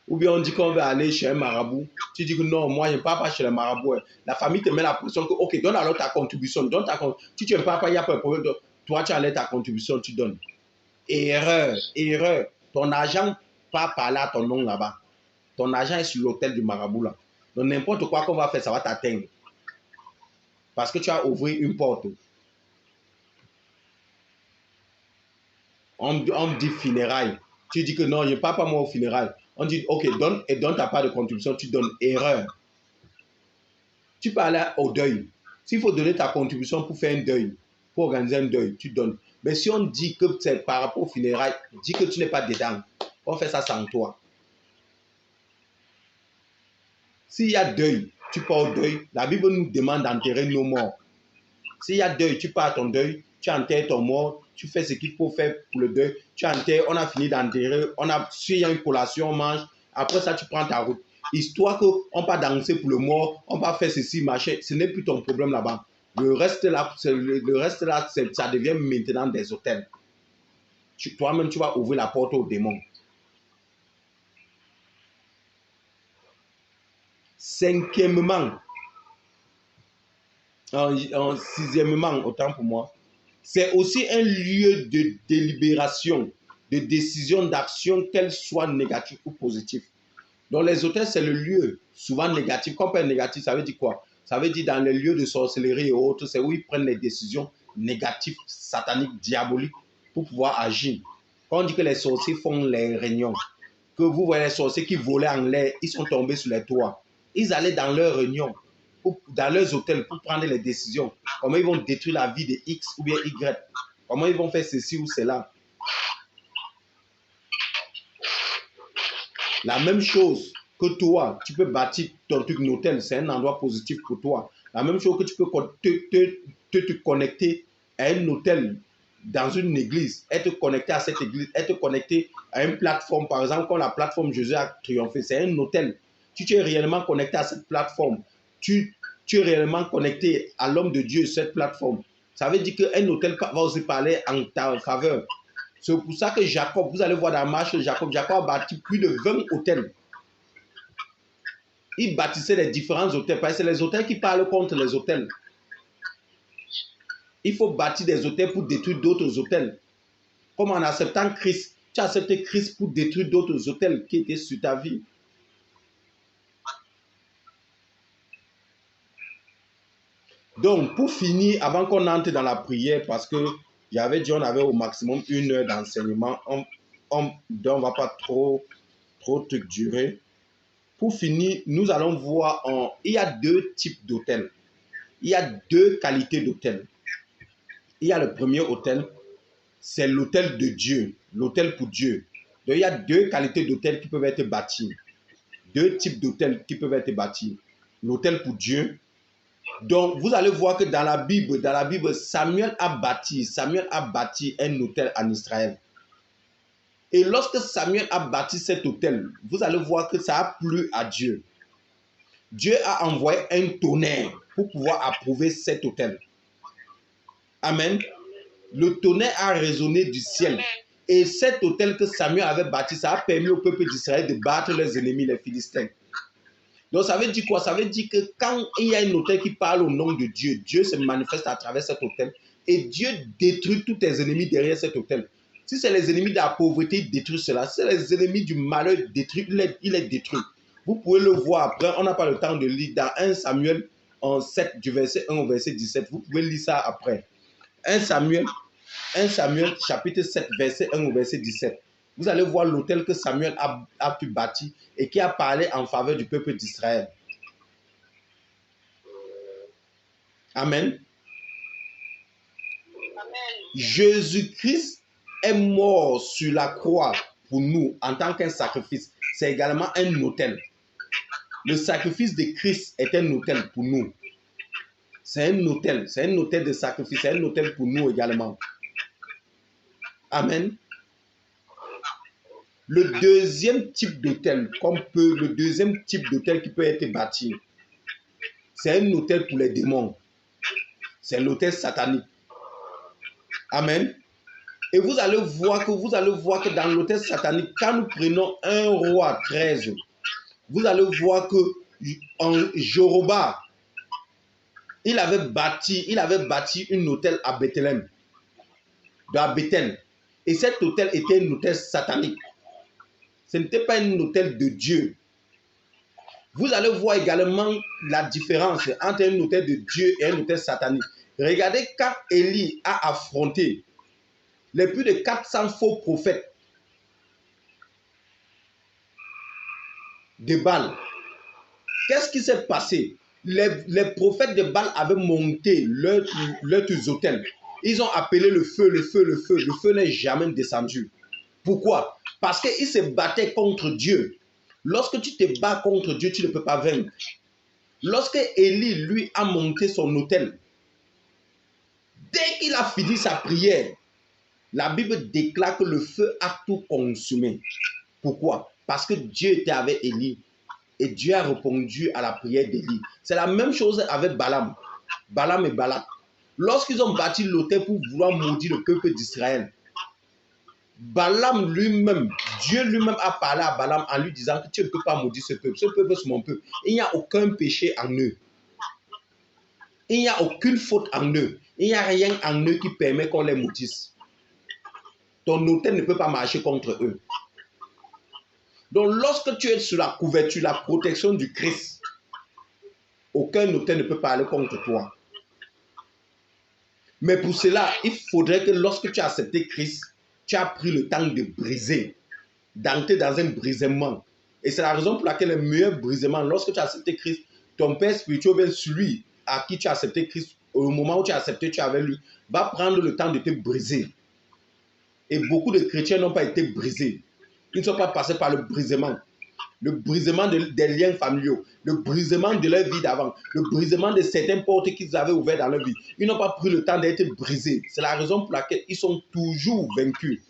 Ou bien on dit qu'on veut aller chez un marabout. Tu dis que non, moi, je ne pars pas chez le marabout. La famille te met la pression que, ok, donne alors ta contribution. Si tu ne pars pas, il n'y a pas de problème. Toi, tu enlèves ta contribution, tu donnes. Erreur. Ton argent pas par là, ton nom là-bas. Ton argent est sur l'hôtel du marabout là. Donc n'importe quoi qu'on va faire, ça va t'atteindre. Parce que tu as ouvert une porte. On dit funérailles. Tu dis que non, je ne pars pas moi aux funérailles. On dit, ok, donne ta part de contribution, tu donnes. Erreur. Tu peux aller au deuil. S'il faut donner ta contribution pour faire un deuil, pour organiser un deuil, tu donnes. Mais si on dit que c'est par rapport aux funérailles, dis que tu n'es pas dedans. On fait ça sans toi. S'il y a deuil, tu pars au deuil. La Bible nous demande d'enterrer nos morts. S'il y a deuil, tu pars à ton deuil, tu enterres ton mort, tu fais ce qu'il faut faire pour le deuil, tu enterres, on a fini d'enterrer, s'il y a une collation, on mange, après ça, tu prends ta route. Histoire qu'on va danser pour le mort, on va faire ceci, machin, ce n'est plus ton problème là-bas. Le reste là, ça devient maintenant des hôtels. Toi-même, tu vas ouvrir la porte aux démons. Cinquièmement, sixièmement, autant pour moi, c'est aussi un lieu de délibération, de décision, d'action, qu'elle soit négative ou positive. Donc les hôtels, c'est le lieu souvent négatif. Quand on parle négatif, ça veut dire quoi? Ça veut dire dans les lieux de sorcellerie et autres, c'est où ils prennent les décisions négatives, sataniques, diaboliques pour pouvoir agir. Quand on dit que les sorciers font les réunions, que vous voyez les sorciers qui volaient en l'air, ils sont tombés sur les toits. Ils allaient dans leurs réunions, dans leurs hôtels pour prendre les décisions. Comment ils vont détruire la vie de X ou bien Y. Comment ils vont faire ceci ou cela. La même chose que toi, tu peux bâtir ton truc hôtel, c'est un endroit positif pour toi. La même chose que tu peux te connecter à un hôtel dans une église, être connecté à cette église, être connecté à une plateforme, par exemple, quand la plateforme Jésus a triomphé, c'est un hôtel. Tu es réellement connecté à cette plateforme. Tu es réellement connecté à l'homme de Dieu sur cette plateforme. Ça veut dire qu'un hôtel va aussi parler en ta faveur. C'est pour ça que Jacob, vous allez voir dans la marche de Jacob, Jacob a bâti plus de 20 hôtels. Il bâtissait les différents hôtels, parce que c'est les hôtels qui parlent contre les hôtels. Il faut bâtir des hôtels pour détruire d'autres hôtels. Comme en acceptant Christ, tu as accepté Christ pour détruire d'autres hôtels qui étaient sur ta vie. Donc, pour finir, avant qu'on entre dans la prière, parce que j'avais dit on avait au maximum 1 heure d'enseignement, on ne va pas trop durer. Pour finir, nous allons voir, il y a 2 types d'hôtels. Il y a 2 qualités d'hôtels. Il y a le premier hôtel, c'est l'hôtel de Dieu, l'hôtel pour Dieu. Donc, il y a 2 qualités d'hôtels qui peuvent être bâtis. 2 types d'hôtels qui peuvent être bâtis. L'hôtel pour Dieu. Donc, vous allez voir que dans la Bible, Samuel a bâti un hôtel en Israël. Et lorsque Samuel a bâti cet hôtel, vous allez voir que ça a plu à Dieu. Dieu a envoyé un tonnerre pour pouvoir approuver cet hôtel. Amen. Le tonnerre a résonné du ciel. Et cet hôtel que Samuel avait bâti, ça a permis au peuple d'Israël de battre leurs ennemis, les Philistins. Donc ça veut dire quoi? Ça veut dire que quand il y a un hôtel qui parle au nom de Dieu, Dieu se manifeste à travers cet hôtel et Dieu détruit tous tes ennemis derrière cet hôtel. Si c'est les ennemis de la pauvreté, il détruit cela. Si c'est les ennemis du malheur, il est détruit. Vous pouvez le voir après, on n'a pas le temps de lire dans 1 Samuel en 7, du verset 1 au verset 17. Vous pouvez lire ça après. 1 Samuel chapitre 7, verset 1 au verset 17. Vous allez voir l'hôtel que Samuel a pu bâtir et qui a parlé en faveur du peuple d'Israël. Amen. Jésus-Christ est mort sur la croix pour nous en tant qu'un sacrifice. C'est également un hôtel. Le sacrifice de Christ est un hôtel pour nous. C'est un autel de sacrifice, c'est un autel pour nous également. Amen. Le deuxième type d'autel qui peut être bâti, c'est un autel pour les démons. C'est l'autel satanique. Amen. Et vous allez voir que dans l'autel satanique, quand nous prenons 1 Roi 13, vous allez voir que en Joroba, il avait bâti un autel à Bethléem, à Bethel. Et cet autel était un autel satanique. Ce n'était pas un autel de Dieu. Vous allez voir également la différence entre un autel de Dieu et un autel satanique. Regardez quand Élie a affronté les plus de 400 faux prophètes de Baal. Qu'est-ce qui s'est passé? Les prophètes de Baal avaient monté leurs autels. Ils ont appelé le feu, le feu, le feu. Le feu n'est jamais descendu. Pourquoi? Parce qu'ils se battaient contre Dieu. Lorsque tu te bats contre Dieu, tu ne peux pas vaincre. Lorsque Élie, lui, a monté son autel, dès qu'il a fini sa prière, la Bible déclare que le feu a tout consumé. Pourquoi? Parce que Dieu était avec Élie et Dieu a répondu à la prière d'Élie. C'est la même chose avec Balaam et Balak. Lorsqu'ils ont bâti l'autel pour vouloir maudire le peuple d'Israël, Balaam lui-même, Dieu lui-même a parlé à Balaam en lui disant que tu ne peux pas maudire ce peuple. Ce peuple, c'est mon peuple. Il n'y a aucun péché en eux. Il n'y a aucune faute en eux. Il n'y a rien en eux qui permet qu'on les maudisse. Ton autel ne peut pas marcher contre eux. Donc, lorsque tu es sous la couverture, la protection du Christ, aucun autel ne peut parler contre toi. Mais pour cela, il faudrait que lorsque tu as accepté Christ, tu as pris le temps de briser, d'entrer dans un brisement. Et c'est la raison pour laquelle le meilleur brisement, lorsque tu as accepté Christ, ton père spirituel, celui à qui tu as accepté Christ, au moment où tu as accepté, tu es avec lui, va prendre le temps de te briser. Et beaucoup de chrétiens n'ont pas été brisés. Ils ne sont pas passés par le brisement des liens familiaux, le brisement de leur vie d'avant, le brisement de certaines portes qu'ils avaient ouvertes dans leur vie. Ils n'ont pas pris le temps d'être brisés. C'est la raison pour laquelle ils sont toujours vaincus.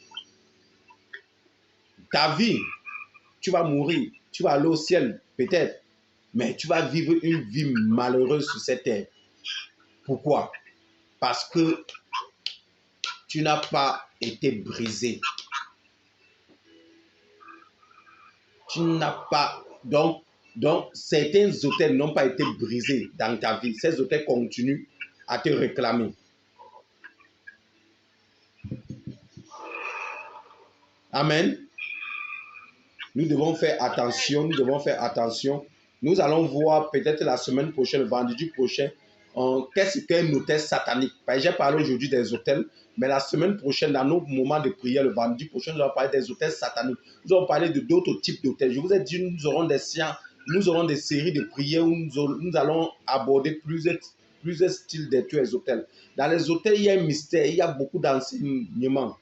Ta vie, tu vas mourir, tu vas aller au ciel, peut-être, mais tu vas vivre une vie malheureuse sur cette terre. Pourquoi? Parce que tu n'as pas été brisé. Tu n'as pas... Donc, certains autels n'ont pas été brisés dans ta vie. Ces autels continuent à te réclamer. Amen. Nous devons faire attention. Nous allons voir peut-être la semaine prochaine, le vendredi prochain, qu'est-ce qu'un autel satanique. J'ai parlé aujourd'hui des autels, mais la semaine prochaine, dans nos moments de prière, le vendredi prochain, nous allons parler des autels sataniques. Nous allons parler de d'autres types d'autels. Je vous ai dit, nous aurons des séries de prières où nous allons aborder plusieurs styles de tous les autels. Dans les autels, il y a un mystère, il y a beaucoup d'enseignements.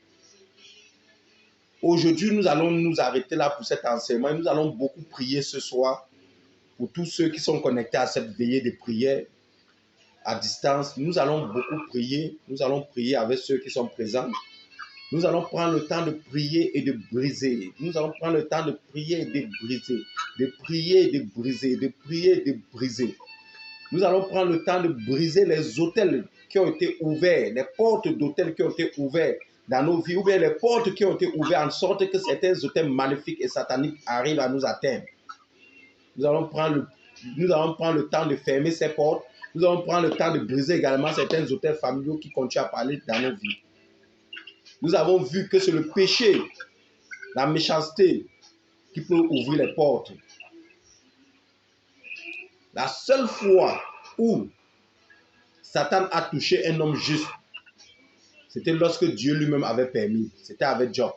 Aujourd'hui, nous allons nous arrêter là pour cet enseignement. Nous allons beaucoup prier ce soir pour tous ceux qui sont connectés à cette veillée de prière à distance. Nous allons beaucoup prier. Nous allons prier avec ceux qui sont présents. Nous allons prendre le temps de prier et de briser. Nous allons prendre le temps de prier et de briser. De prier et de briser. De prier et de briser. Nous allons prendre le temps de briser les autels qui ont été ouverts, les portes d'autels qui ont été ouverts dans nos vies, ou bien les portes qui ont été ouvertes en sorte que certains autels maléfiques et sataniques arrivent à nous atteindre. Nous allons prendre le temps de fermer ces portes. Nous allons prendre le temps de briser également certains autels familiaux qui continuent à parler dans nos vies. Nous avons vu que c'est le péché, la méchanceté qui peut ouvrir les portes. La seule fois où Satan a touché un homme juste, c'était lorsque Dieu lui-même avait permis. C'était avec Job.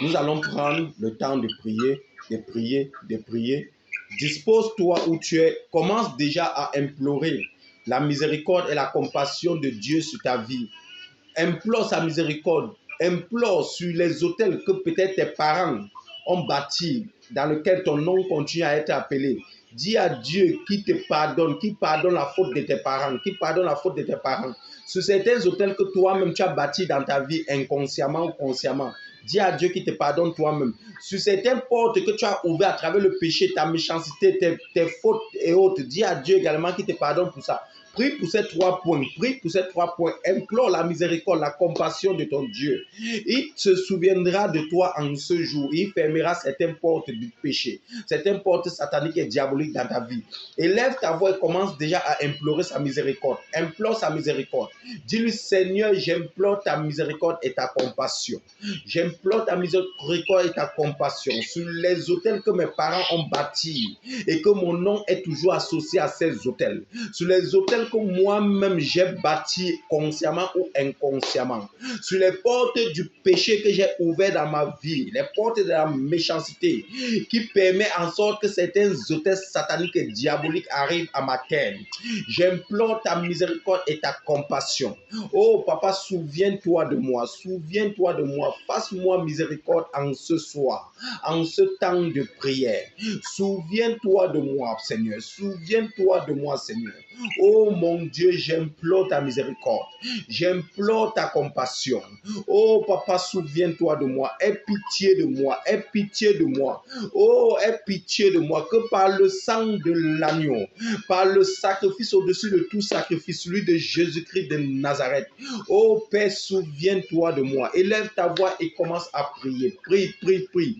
Nous allons prendre le temps de prier, de prier, de prier. Dispose-toi où tu es. Commence déjà à implorer la miséricorde et la compassion de Dieu sur ta vie. Implore sa miséricorde. Implore sur les autels que peut-être tes parents ont bâtis, dans lesquels ton nom continue à être appelé. Dis à Dieu qui te pardonne, qui pardonne la faute de tes parents, qui pardonne la faute de tes parents. Sur certains hôtels que toi-même tu as bâtis dans ta vie inconsciemment ou consciemment, dis à Dieu qui te pardonne toi-même. Sur certaines portes que tu as ouvertes à travers le péché, ta méchanceté, tes fautes et autres, dis à Dieu également qui te pardonne pour ça. Prie pour ces 3 points. Prie pour ces 3 points. Implore la miséricorde, la compassion de ton Dieu. Il se souviendra de toi en ce jour. Il fermera certaines portes du péché, certaines portes sataniques et diaboliques dans ta vie. Élève ta voix et commence déjà à implorer sa miséricorde. Implore sa miséricorde. Dis-lui, Seigneur, j'implore ta miséricorde et ta compassion. J'implore ta miséricorde et ta compassion sur les hôtels que mes parents ont bâtis et que mon nom est toujours associé à ces hôtels. Sur les hôtels que moi-même j'ai bâtis consciemment ou inconsciemment. Sur les portes du péché que j'ai ouvert dans ma vie, les portes de la méchanceté qui permet en sorte que certains hôtels sataniques et diaboliques arrivent à ma terre. J'implore ta miséricorde et ta compassion. Oh papa, souviens-toi de moi, souviens-toi de moi, fasse-moi miséricorde en ce soir, en ce temps de prière. Souviens-toi de moi, Seigneur, souviens-toi de moi, Seigneur. Oh mon Dieu, j'implore ta miséricorde, j'implore ta compassion. Oh papa, souviens-toi de moi, aie pitié de moi, aie pitié de moi. Oh, aie pitié de moi, que par le sang de l'agneau, par le sacrifice au-dessus de tout sacrifice, celui de Jésus-Christ de Nazareth. Oh Père, souviens-toi de moi. Élève ta voix et commence à prier. Prie, prie, prie.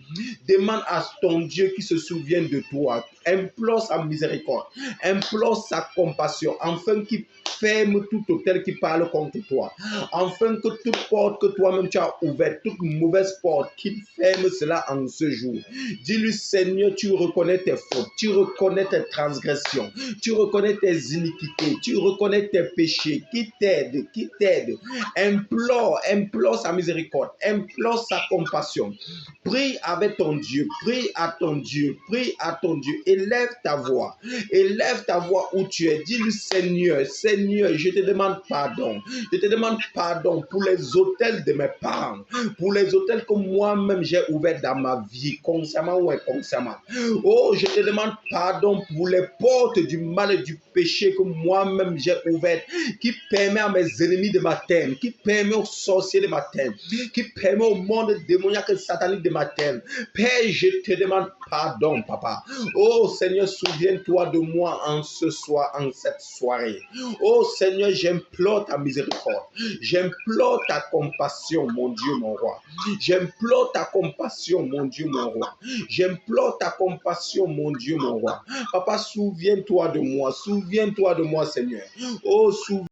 Demande à ton Dieu qui se souvienne de toi. Implore sa miséricorde, implore sa compassion, afin qu'il ferme tout hôtel qui parle contre toi, afin que toute porte que toi-même tu as ouverte, toute mauvaise porte, qu'il ferme cela en ce jour. Dis-lui, Seigneur, tu reconnais tes fautes, tu reconnais tes transgressions, tu reconnais tes iniquités, tu reconnais tes péchés, qui t'aide, qui t'aide. Implore sa miséricorde, implore sa compassion. Prie avec ton Dieu, prie à ton Dieu, prie à ton Dieu. Élève ta voix où tu es. Dis-lui, Seigneur, Seigneur, je te demande pardon. Je te demande pardon pour les hôtels de mes parents, pour les hôtels que moi-même j'ai ouverts dans ma vie, consciemment ou inconsciemment. Oh, je te demande pardon pour les portes du mal et du péché que moi-même j'ai ouvertes, qui permet à mes ennemis de ma terre, qui permet aux sorciers de ma terre, qui permet au monde démoniaque et satanique de ma terre. Père, je te demande pardon, papa. Oh Seigneur, souviens-toi de moi en ce soir, en cette soirée. Oh Seigneur, j'implore ta miséricorde. J'implore ta compassion, mon Dieu, mon roi. J'implore ta compassion, mon Dieu, mon roi. J'implore ta compassion, mon Dieu, mon roi. Papa, souviens-toi de moi, Seigneur. Oh, souviens